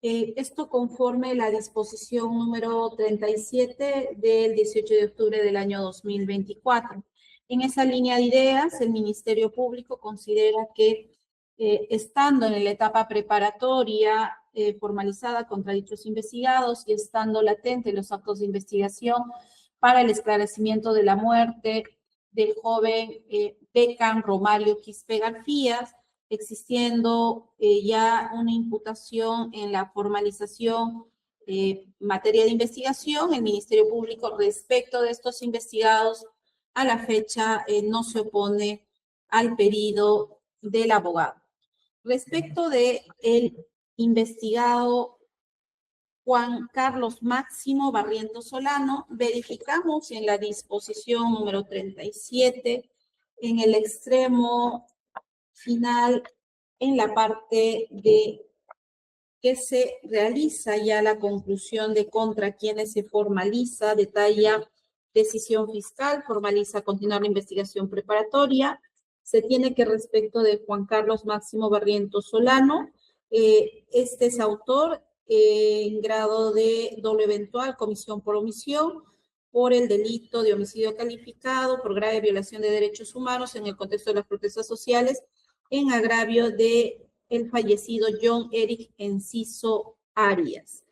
Esto conforme la disposición número 37 del 18 de octubre del año 2024. En esa línea de ideas, el Ministerio Público considera que estando en la etapa preparatoria formalizada contra dichos investigados y estando latente los actos de investigación para el esclarecimiento de la muerte del joven Beckham Romario Quispe García, existiendo ya una imputación en la formalización materia de investigación, el Ministerio Público respecto de estos investigados a la fecha no se opone al pedido del abogado. Respecto de el investigado Juan Carlos Máximo Barrientos Solano, verificamos en la disposición número 37, en el extremo final, en la parte de que se realiza ya la conclusión de contra quienes se formaliza, detalla decisión fiscal, formaliza continuar la investigación preparatoria. Se tiene que respecto de Juan Carlos Máximo Barrientos Solano, este es autor en grado de doble eventual, comisión por omisión, por el delito de homicidio calificado, por grave violación de derechos humanos en el contexto de las protestas sociales, en agravio de el fallecido John Eric Enciso Arias.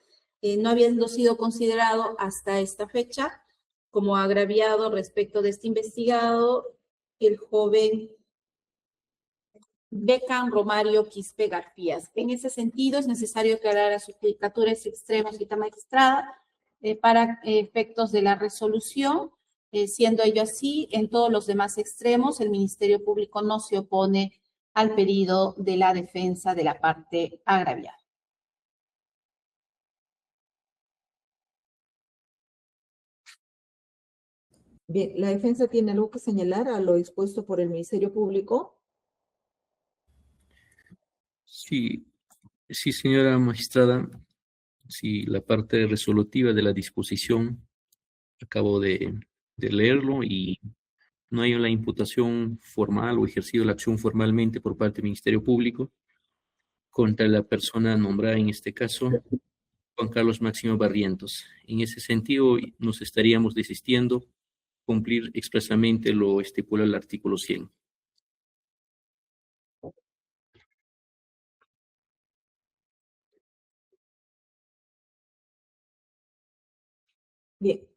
No habiendo sido considerado hasta esta fecha como agraviado respecto de este investigado, el joven Beckham Romario Quispe Garcías. En ese sentido, es necesario aclarar a sus judicaturas extremos, cita magistrada, para efectos de la resolución, siendo ello así, en todos los demás extremos, el Ministerio Público no se opone al pedido de la defensa de la parte agraviada. Bien, ¿la defensa tiene algo que señalar a lo expuesto por el Ministerio Público? Sí, sí, señora magistrada. Sí, la parte resolutiva de la disposición, acabo de leerlo y no hay una imputación formal o ejercido la acción formalmente por parte del Ministerio Público contra la persona nombrada en este caso, Juan Carlos Máximo Barrientos. En ese sentido, nos estaríamos desistiendo cumplir expresamente lo estipula el artículo 100. Bien.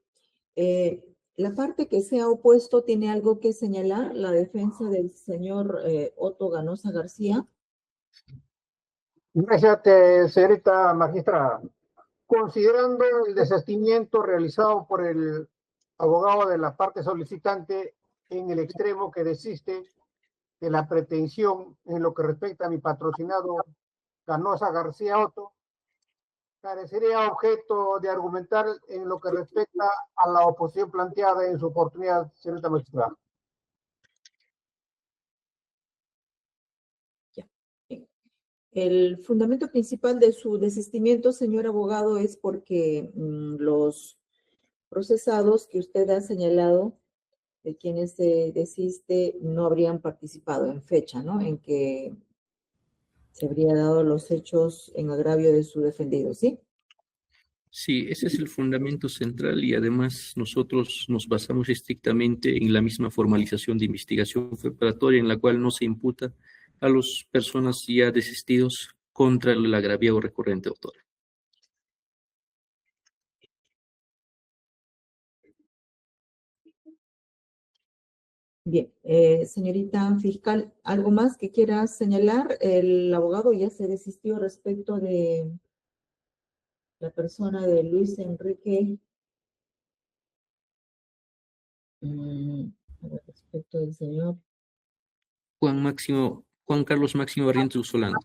La parte que se ha opuesto tiene algo que señalar, la defensa del señor Otto Ganosa García. Gracias, señorita magistrada. Considerando el desistimiento realizado por el abogado de la parte solicitante en el extremo que desiste de la pretensión en lo que respecta a mi patrocinado Ganosa García Otto, carecería objeto de argumentar en lo que respecta a la oposición planteada en su oportunidad, señorita magistrada. El fundamento principal de su desistimiento, señor abogado, es porque los procesados que usted ha señalado, de quienes se desiste, no habrían participado en fecha, ¿no? En que se habría dado los hechos en agravio de su defendido, ¿sí? Sí, ese es el fundamento central y además nosotros nos basamos estrictamente en la misma formalización de investigación preparatoria en la cual no se imputa a las personas ya desistidos contra el agraviado recurrente, doctor. Bien, señorita fiscal, ¿algo más que quiera señalar? El abogado ya se desistió respecto de la persona de Luis Enrique. mm, Respecto del señor Juan Carlos Máximo Barrientos Solano.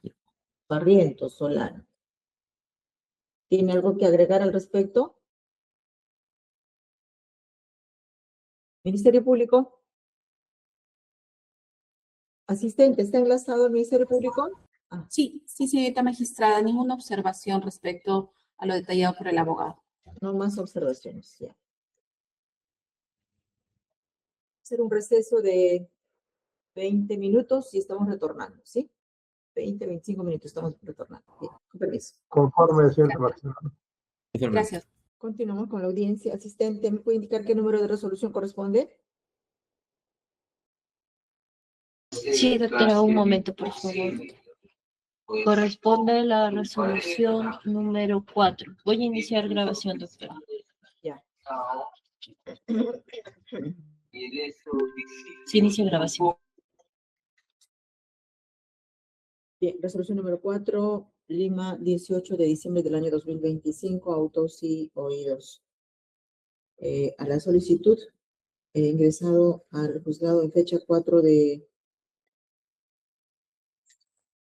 Barrientos Solano. ¿Tiene algo que agregar al respecto? Ministerio Público. Asistente, ¿está enlazado el Ministerio Público? Sí, señorita magistrada, ninguna observación respecto a lo detallado por el abogado. No más observaciones, ya. Hacer un receso de 20 minutos y estamos retornando, ¿sí? 20, 25 minutos estamos retornando. Bien, con permiso. Conforme, señorita magistrada. Gracias. Continuamos con la audiencia. Asistente, ¿me puede indicar qué número de resolución corresponde? Sí, doctora, un momento, por favor. Corresponde la resolución número 4. Voy a iniciar grabación, doctora. Ya. Se inicia grabación. Bien, resolución número 4, Lima, 18 de diciembre del año 2025, autos y oídos. A la solicitud, ingresado al juzgado en fecha 4 de...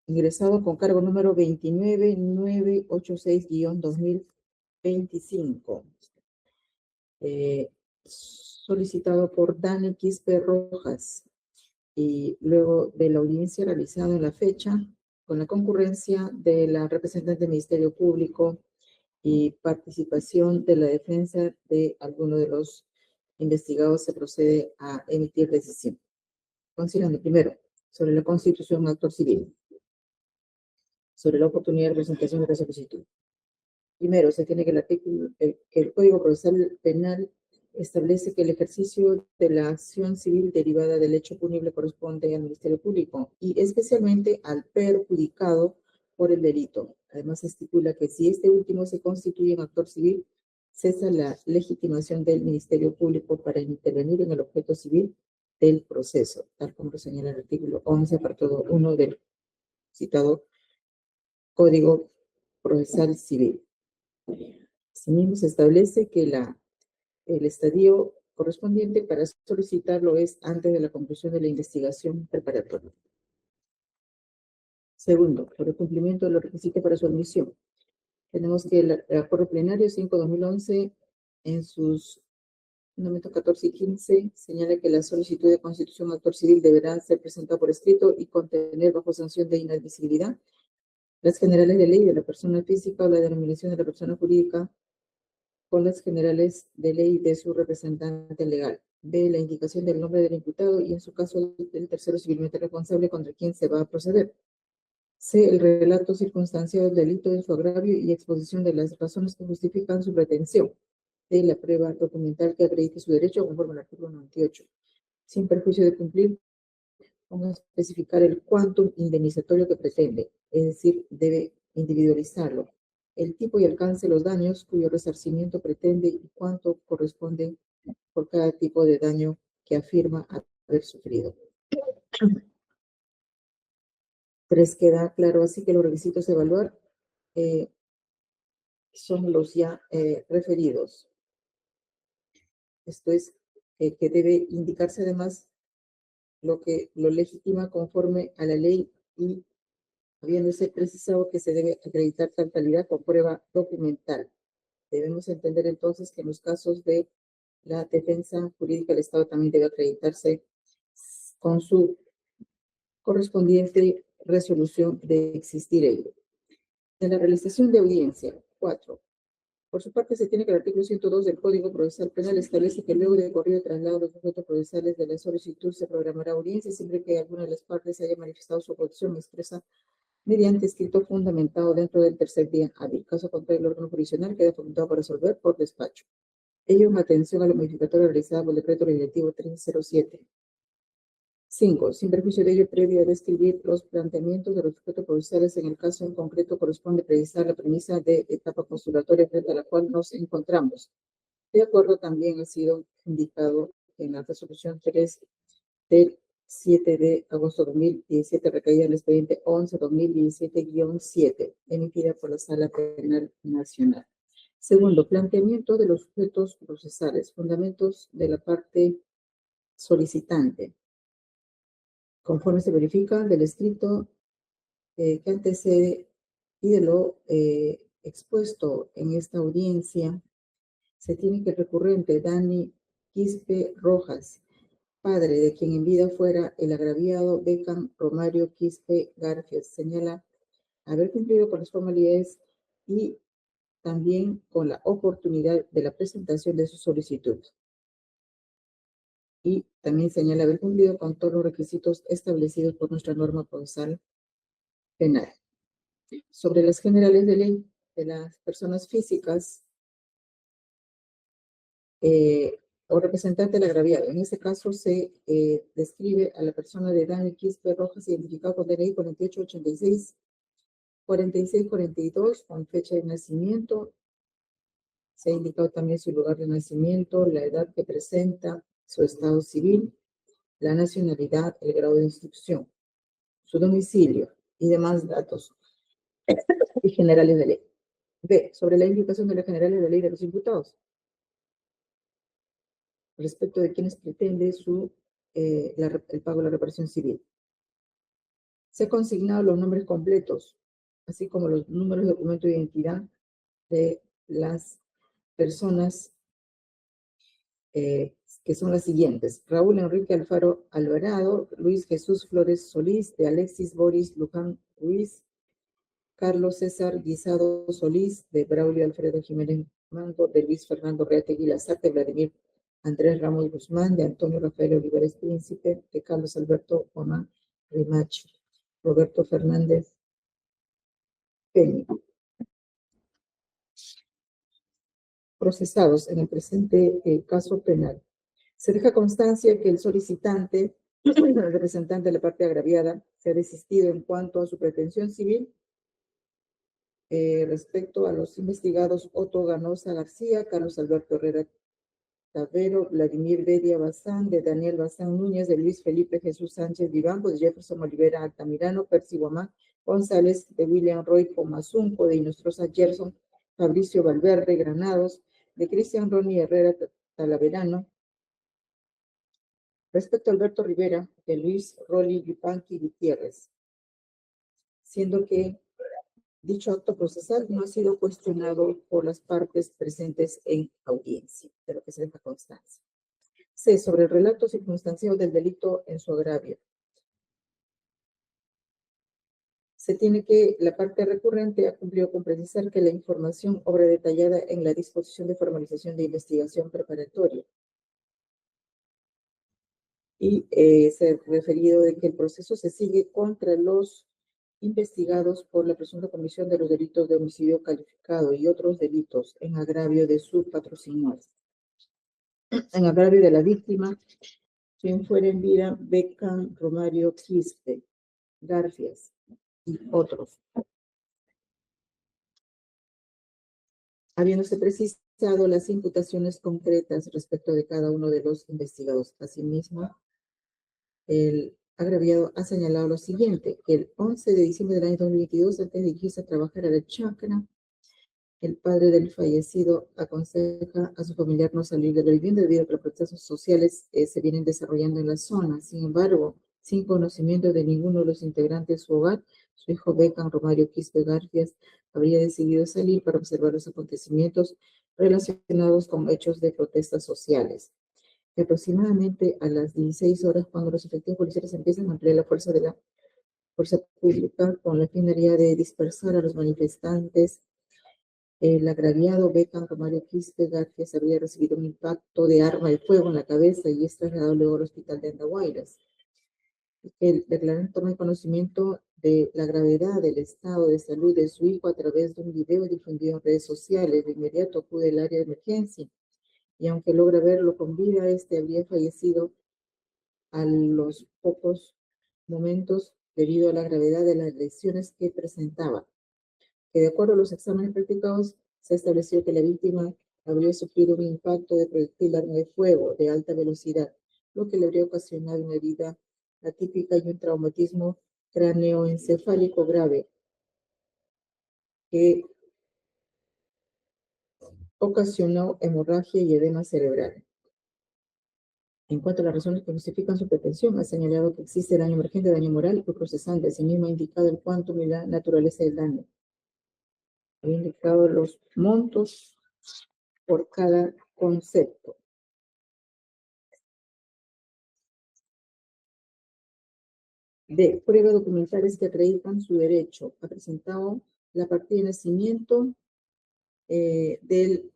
Ingresado con cargo número 29986-2025. Solicitado por Dani Quispe Rojas. Y luego de la audiencia realizada en la fecha, con la concurrencia de la representante del Ministerio Público y participación de la defensa de alguno de los investigados, se procede a emitir decisión. Considerando primero, sobre la constitución de un actor civil, sobre la oportunidad de presentación de la solicitud. Primero, se tiene que el Código Procesal Penal establece que el ejercicio de la acción civil derivada del hecho punible corresponde al Ministerio Público y especialmente al perjudicado por el delito. Además, estipula que si este último se constituye un actor civil, cesa la legitimación del Ministerio Público para intervenir en el objeto civil del proceso, tal como lo señala el artículo 11, apartado 1 del citado Código Procesal Civil. Asimismo, se establece que el estadio correspondiente para solicitarlo es antes de la conclusión de la investigación preparatoria. Segundo, por el cumplimiento de los requisitos para su admisión. Tenemos que el acuerdo plenario 5/2011, en sus números 14 y 15, señala que la solicitud de constitución de actor civil deberá ser presentada por escrito y contener bajo sanción de inadmisibilidad las generales de ley de la persona física o la denominación de la persona jurídica con las generales de ley de su representante legal. B, la indicación del nombre del imputado y, en su caso, del tercero civilmente responsable contra quien se va a proceder. C, el relato circunstanciado del delito en su agravio y exposición de las razones que justifican su pretensión. D, la prueba documental que acredite su derecho conforme al artículo 98. Sin perjuicio de cumplir, vamos a especificar el quantum indemnizatorio que pretende, es decir, debe individualizarlo, el tipo y alcance de los daños cuyo resarcimiento pretende y cuánto corresponde por cada tipo de daño que afirma haber sufrido. 3, queda claro así que los requisitos a evaluar son los ya referidos. Esto es que debe indicarse además lo legitima conforme a la ley y habiéndose precisado que se debe acreditar tal calidad con prueba documental. Debemos entender entonces que en los casos de la defensa jurídica del Estado también debe acreditarse con su correspondiente resolución de existir ello. En la realización de audiencia, 4. Por su parte, se tiene que el artículo 102 del Código Procesal Penal establece que luego de corrido traslado de los objetos procesales de la solicitud se programará audiencia siempre que alguna de las partes haya manifestado su oposición expresa mediante escrito fundamentado dentro del tercer día hábil. Caso contrario, el órgano jurisdiccional queda facultado para resolver por despacho. Ello en atención a la modificatoria realizada por el decreto legislativo 1307. 5. Sin perjuicio de ello, previo a describir los planteamientos de los sujetos procesales, en el caso en concreto corresponde precisar la premisa de etapa postulatoria frente a la cual nos encontramos. De acuerdo también ha sido indicado en la resolución 3 del 7 de agosto de 2017, recaída en el expediente 11-2017-7, emitida por la Sala Penal Nacional. Segundo, planteamiento de los sujetos procesales, fundamentos de la parte solicitante. Conforme se verifica del escrito que antecede y de lo expuesto en esta audiencia, se tiene que el recurrente Dani Quispe Rojas, padre de quien en vida fuera el agraviado Beckham Romario Quispe Garfias, señala haber cumplido con las formalidades y también con la oportunidad de la presentación de su solicitud. Y también señala haber cumplido con todos los requisitos establecidos por nuestra norma procesal penal. Sobre las generales de ley de las personas físicas o representante del agraviado. En este caso se describe a la persona de Dani Quispe Rojas, identificado con DNI 4886-4642, con fecha de nacimiento. Se ha indicado también su lugar de nacimiento, la edad que presenta, su estado civil, la nacionalidad, el grado de instrucción, su domicilio y demás datos y generales de ley. B. Sobre la indicación de las generales de ley de los imputados, respecto de quienes pretende el pago de la reparación civil. Se han consignado los nombres completos, así como los números de documento de identidad de las personas que son las siguientes: Raúl Enrique Alfaro Alvarado, Luis Jesús Flores Solís, de Alexis Boris Luján Ruiz, Carlos César Guisado Solís, de Braulio Alfredo Jiménez Mango, de Luis Fernando Reategui Lazar, de Vladimir Andrés Ramos Guzmán, de Antonio Rafael Olivares Príncipe, de Carlos Alberto Omar Rimachi, Roberto Fernández Peña. Procesados en el presente caso penal. Se deja constancia que el solicitante, el representante de la parte agraviada, se ha desistido en cuanto a su pretensión civil respecto a los investigados Otto Ganosa García, Carlos Alberto Herrera Tavero, Vladimir Bedia Bazán, de Daniel Bazán Núñez, de Luis Felipe Jesús Sánchez Vivanco, de Jefferson Olivera Altamirano, Percy Guamán González, de William Roy Pomazunco, de Inostrosa Gerson, Fabricio Valverde Granados, de Cristian Ronnie Herrera Talaverano. Respecto a Alberto Rivera, de Luis Rolly Yupanqui Gutiérrez, siendo que dicho acto procesal no ha sido cuestionado por las partes presentes en audiencia, de lo que se deja constancia. C. Sobre el relato circunstanciado del delito en su agravio. Se tiene que la parte recurrente ha cumplido con precisar que la información obra detallada en la disposición de formalización de investigación preparatoria. Y se ha referido de que el proceso se sigue contra los investigados por la presunta comisión de los delitos de homicidio calificado y otros delitos en agravio de su patrocinador. En agravio de la víctima, quien fuera en vida, Beckham Romario Quispe Garfias y otros. Habiéndose precisado las imputaciones concretas respecto de cada uno de los investigados. Asimismo, el agraviado ha señalado lo siguiente, que el 11 de diciembre del año 2022, antes de dirigirse a trabajar a la chacra, el padre del fallecido aconseja a su familiar no salir de la vivienda debido a que los procesos sociales se vienen desarrollando en la zona. Sin embargo, sin conocimiento de ninguno de los integrantes de su hogar, su hijo Beckham Romario Quispe Garfias habría decidido salir para observar los acontecimientos relacionados con hechos de protestas sociales. Y aproximadamente a las 16 horas, cuando los efectivos policiales empiezan a emplear la fuerza de la fuerza pública con la finalidad de dispersar a los manifestantes, el agraviado Beckham Romario Quispe Garfias habría recibido un impacto de arma de fuego en la cabeza y es trasladado luego al hospital de Andahuaylas. El declarante toma conocimiento de la gravedad del estado de salud de su hijo a través de un video difundido en redes sociales. De inmediato acude al área de emergencia y aunque logra verlo con vida, este habría fallecido a los pocos momentos debido a la gravedad de las lesiones que presentaba. Que de acuerdo a los exámenes practicados, se estableció que la víctima habría sufrido un impacto de proyectil arma de fuego de alta velocidad, lo que le habría ocasionado una herida atípica y un traumatismo cráneoencefálico grave, que ocasionó hemorragia y edema cerebral. En cuanto a las razones que justifican su pretensión, ha señalado que existe daño emergente, daño moral y procesante. Asimismo, ha indicado el cuántum y la naturaleza del daño. Ha indicado los montos por cada concepto. D. Pruebas documentales que acreditan su derecho. Ha presentado la partida de nacimiento del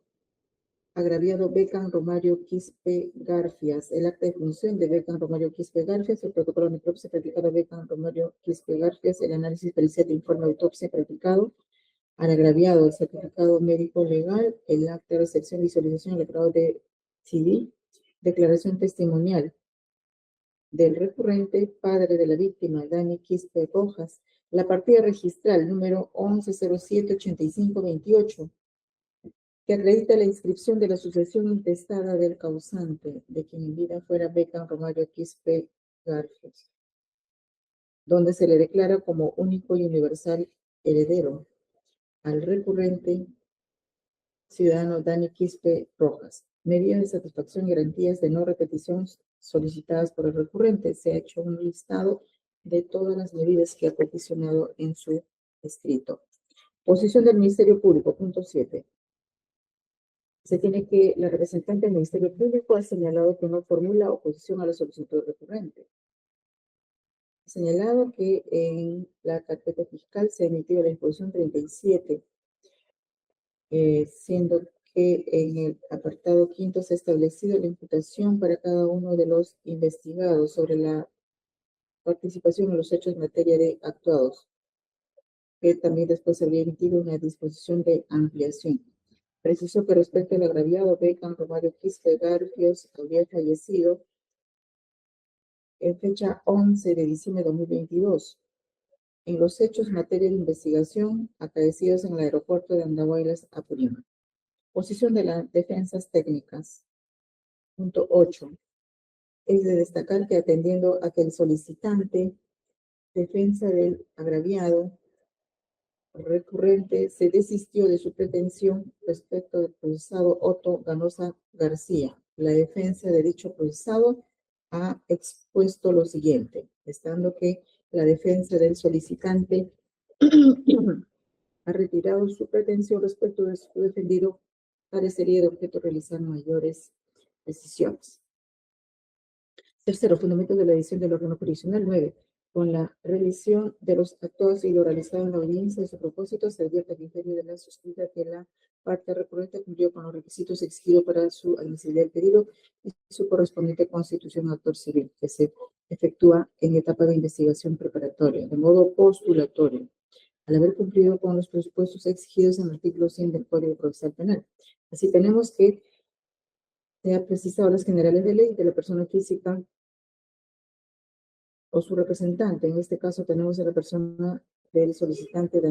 agraviado Beckham Romario Quispe Garfias, el acta de función de Beckham Romario Quispe Garfias, el protocolo de necropsia practicado a Beckham Romario Quispe Garfias, el análisis pericial de informe de autopsia practicado al agraviado, el certificado médico legal, el acta de recepción, visualización, el grado de CD, declaración testimonial del recurrente, padre de la víctima, Dani Quispe Rojas, la partida registral número 11078528, que acredita la inscripción de la sucesión intestada del causante, de quien en vida fuera Beckham Romario Quispe Garfias, donde se le declara como único y universal heredero al recurrente ciudadano Dani Quispe Rojas. Medidas de satisfacción y garantías de no repetición solicitadas por el recurrente. Se ha hecho un listado de todas las medidas que ha peticionado en su escrito. Posición del Ministerio Público, punto 7. Se tiene que la representante del Ministerio Público ha señalado que no formula oposición a la solicitud recurrente. Ha señalado que en la carpeta fiscal se ha emitido la disposición 37, siendo que en el apartado quinto se ha establecido la imputación para cada uno de los investigados sobre la participación en los hechos en materia de actuados, que también después se habría emitido una disposición de ampliación. Precisó que respecto al agraviado Beckham Romario Quispe Garfias habría fallecido en fecha 11 de diciembre de 2022 en los hechos en materia de investigación acaecidos en el aeropuerto de Andahuaylas, Apurímac. Posición de las defensas técnicas. Punto 8. Es de destacar que atendiendo a que el solicitante, defensa del agraviado recurrente, se desistió de su pretensión respecto del procesado Otto Ganosa García. La defensa de dicho procesado ha expuesto lo siguiente, estando que la defensa del solicitante ha retirado su pretensión respecto de su defendido, parecería de objeto realizar mayores decisiones. Tercero, fundamento de la edición del órgano jurisdiccional. 9. Con la revisión de los actos y lo realizado en la audiencia de su propósito, se advierte al ingenio de la suscrita que la parte recurrente cumplió con los requisitos exigidos para su admisibilidad del pedido y su correspondiente constitución de actor civil, que se efectúa en etapa de investigación preparatoria, de modo postulatorio, al haber cumplido con los presupuestos exigidos en el artículo 100 del Código Procesal Penal. Así tenemos que se ha precisado las generales de ley de la persona física o su representante. En este caso tenemos a la persona del solicitante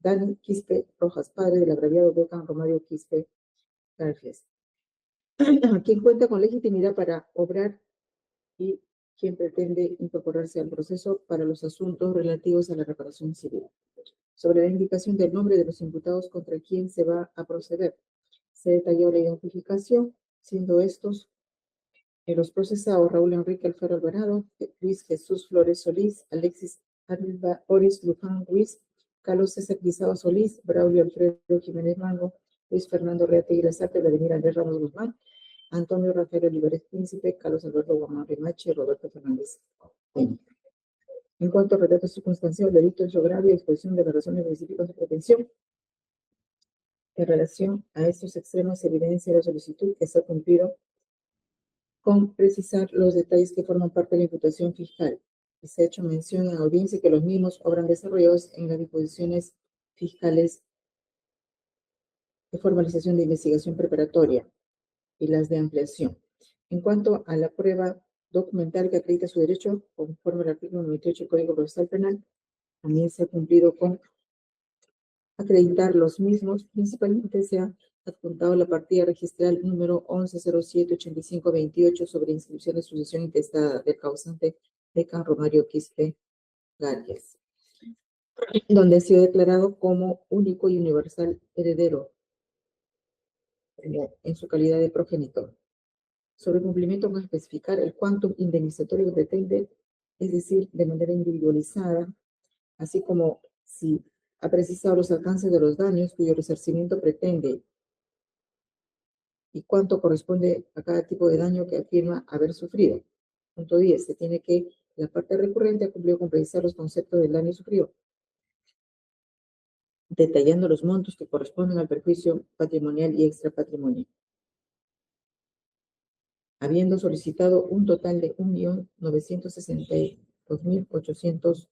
Dani Quispe Rojas, padre del agraviado Beckham Romario Quispe Garfias, quien cuenta con legitimidad para obrar y quien pretende incorporarse al proceso para los asuntos relativos a la reparación civil. Sobre la indicación del nombre de los imputados contra quien se va a proceder, se detalló la identificación, siendo estos los procesados Raúl Enrique Alfaro Alvarado, Luis Jesús Flores Solís, Alexis Alba Oris Luján Ruiz, Carlos César Guisado Solís, Braulio Alfredo Jiménez Mango, Luis Fernando Reate Irazarte, Vladimir Andrés Ramos Guzmán, Antonio Rafael Olivares Príncipe, Carlos Alberto Guamán Rimache y Roberto Fernández Peña. En cuanto al relato circunstancial del delito hecho grave y exposición de las razones específicas de pretensión, en relación a estos extremos se evidencia la solicitud que se ha cumplido con precisar los detalles que forman parte de la imputación fiscal. y se ha hecho mención en audiencia que los mismos obran desarrollados en las disposiciones fiscales de formalización de investigación preparatoria y las de ampliación. En cuanto a la prueba documental que acredita su derecho, conforme al artículo 98 del Código Procesal Penal, también se ha cumplido con acreditar los mismos. Principalmente se ha adjuntado la partida registral número 11078528 sobre inscripción de sucesión intestada del causante Decan Romario Quispe Gálvez, donde ha sido declarado como único y universal heredero en su calidad de progenitor. Sobre cumplimiento con especificar el quantum indemnizatorio que pretende, es decir, de manera individualizada, así como si ha precisado los alcances de los daños cuyo resarcimiento pretende y cuánto corresponde a cada tipo de daño que afirma haber sufrido. Punto 10. Se tiene que la parte recurrente ha cumplido con precisar los conceptos del daño sufrido, detallando los montos que corresponden al perjuicio patrimonial y extrapatrimonial, habiendo solicitado un total de 1.962.800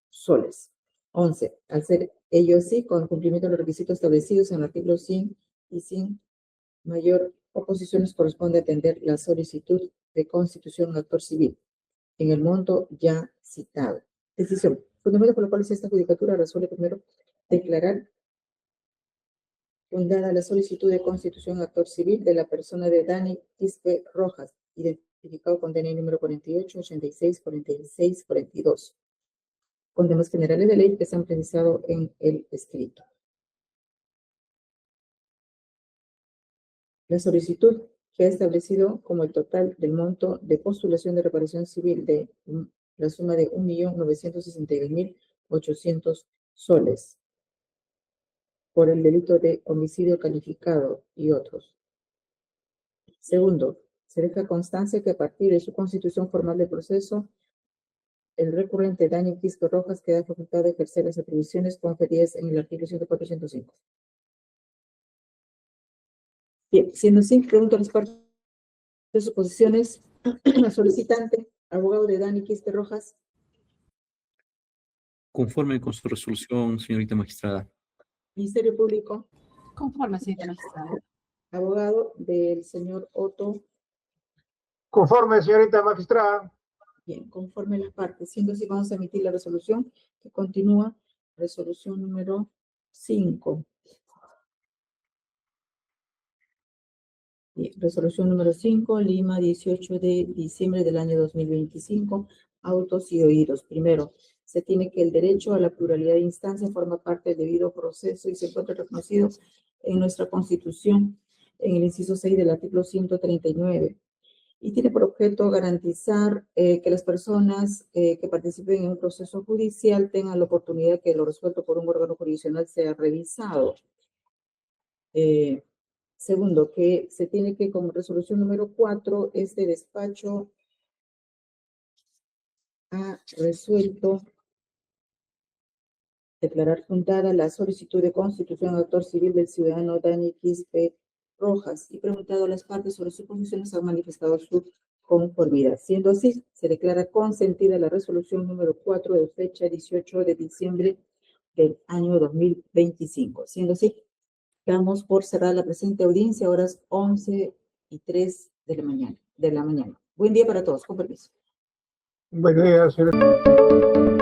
soles. 11. Al ser ello así, con cumplimiento de los requisitos establecidos en el artículo 100 y sin mayor oposiciones, corresponde atender la solicitud de constitución actor civil en el monto ya citado. Decisión. Fundamento por lo cual esta judicatura resuelve primero declarar fundada la solicitud de constitución actor civil de la persona de Dani Quispe Rojas, identificado con DNI número 48, 86, 46, 42, con temas generales de ley que se han precisado en el escrito. La solicitud que ha establecido como el total del monto de postulación de reparación civil de la suma de 1.962.800 soles por el delito de homicidio calificado y otros. Segundo, se deja constancia que a partir de su constitución formal de proceso, el recurrente Dani Quispe Rojas queda facultado de ejercer las atribuciones conferidas en el artículo 104.105. Bien, siendo así, pregunto a las partes de sus posiciones. Solicitante, abogado de Dani Quispe Rojas. Conforme con su resolución, señorita magistrada. Ministerio Público, Conforme, señorita magistrada. abogado del señor Otto. Conforme, señorita magistrada. Bien, conforme las partes. Siendo así, vamos a emitir la resolución que continúa, resolución número 5. Bien, resolución número 5, Lima, 18 de diciembre del año 2025, autos y oídos. Primero, se tiene que el derecho a la pluralidad de instancias forma parte del debido proceso y se encuentra reconocido en nuestra Constitución, en el inciso 6 del artículo 139. Y tiene por objeto garantizar que las personas que participen en un proceso judicial tengan la oportunidad que lo resuelto por un órgano jurisdiccional sea revisado. Segundo, que se tiene que, como resolución número 4, este despacho ha resuelto declarar fundada la solicitud de constitución de autor civil del ciudadano Dani Quispe Rojas y preguntado a las partes sobre sus posiciones, han manifestado su conformidad. Siendo así, se declara consentida la resolución número 4 de fecha 18 de diciembre del año 2025. Siendo así, damos por cerrada la presente audiencia a horas 11:03 de la mañana. Buen día para todos. Con permiso. Buenos días, señorita.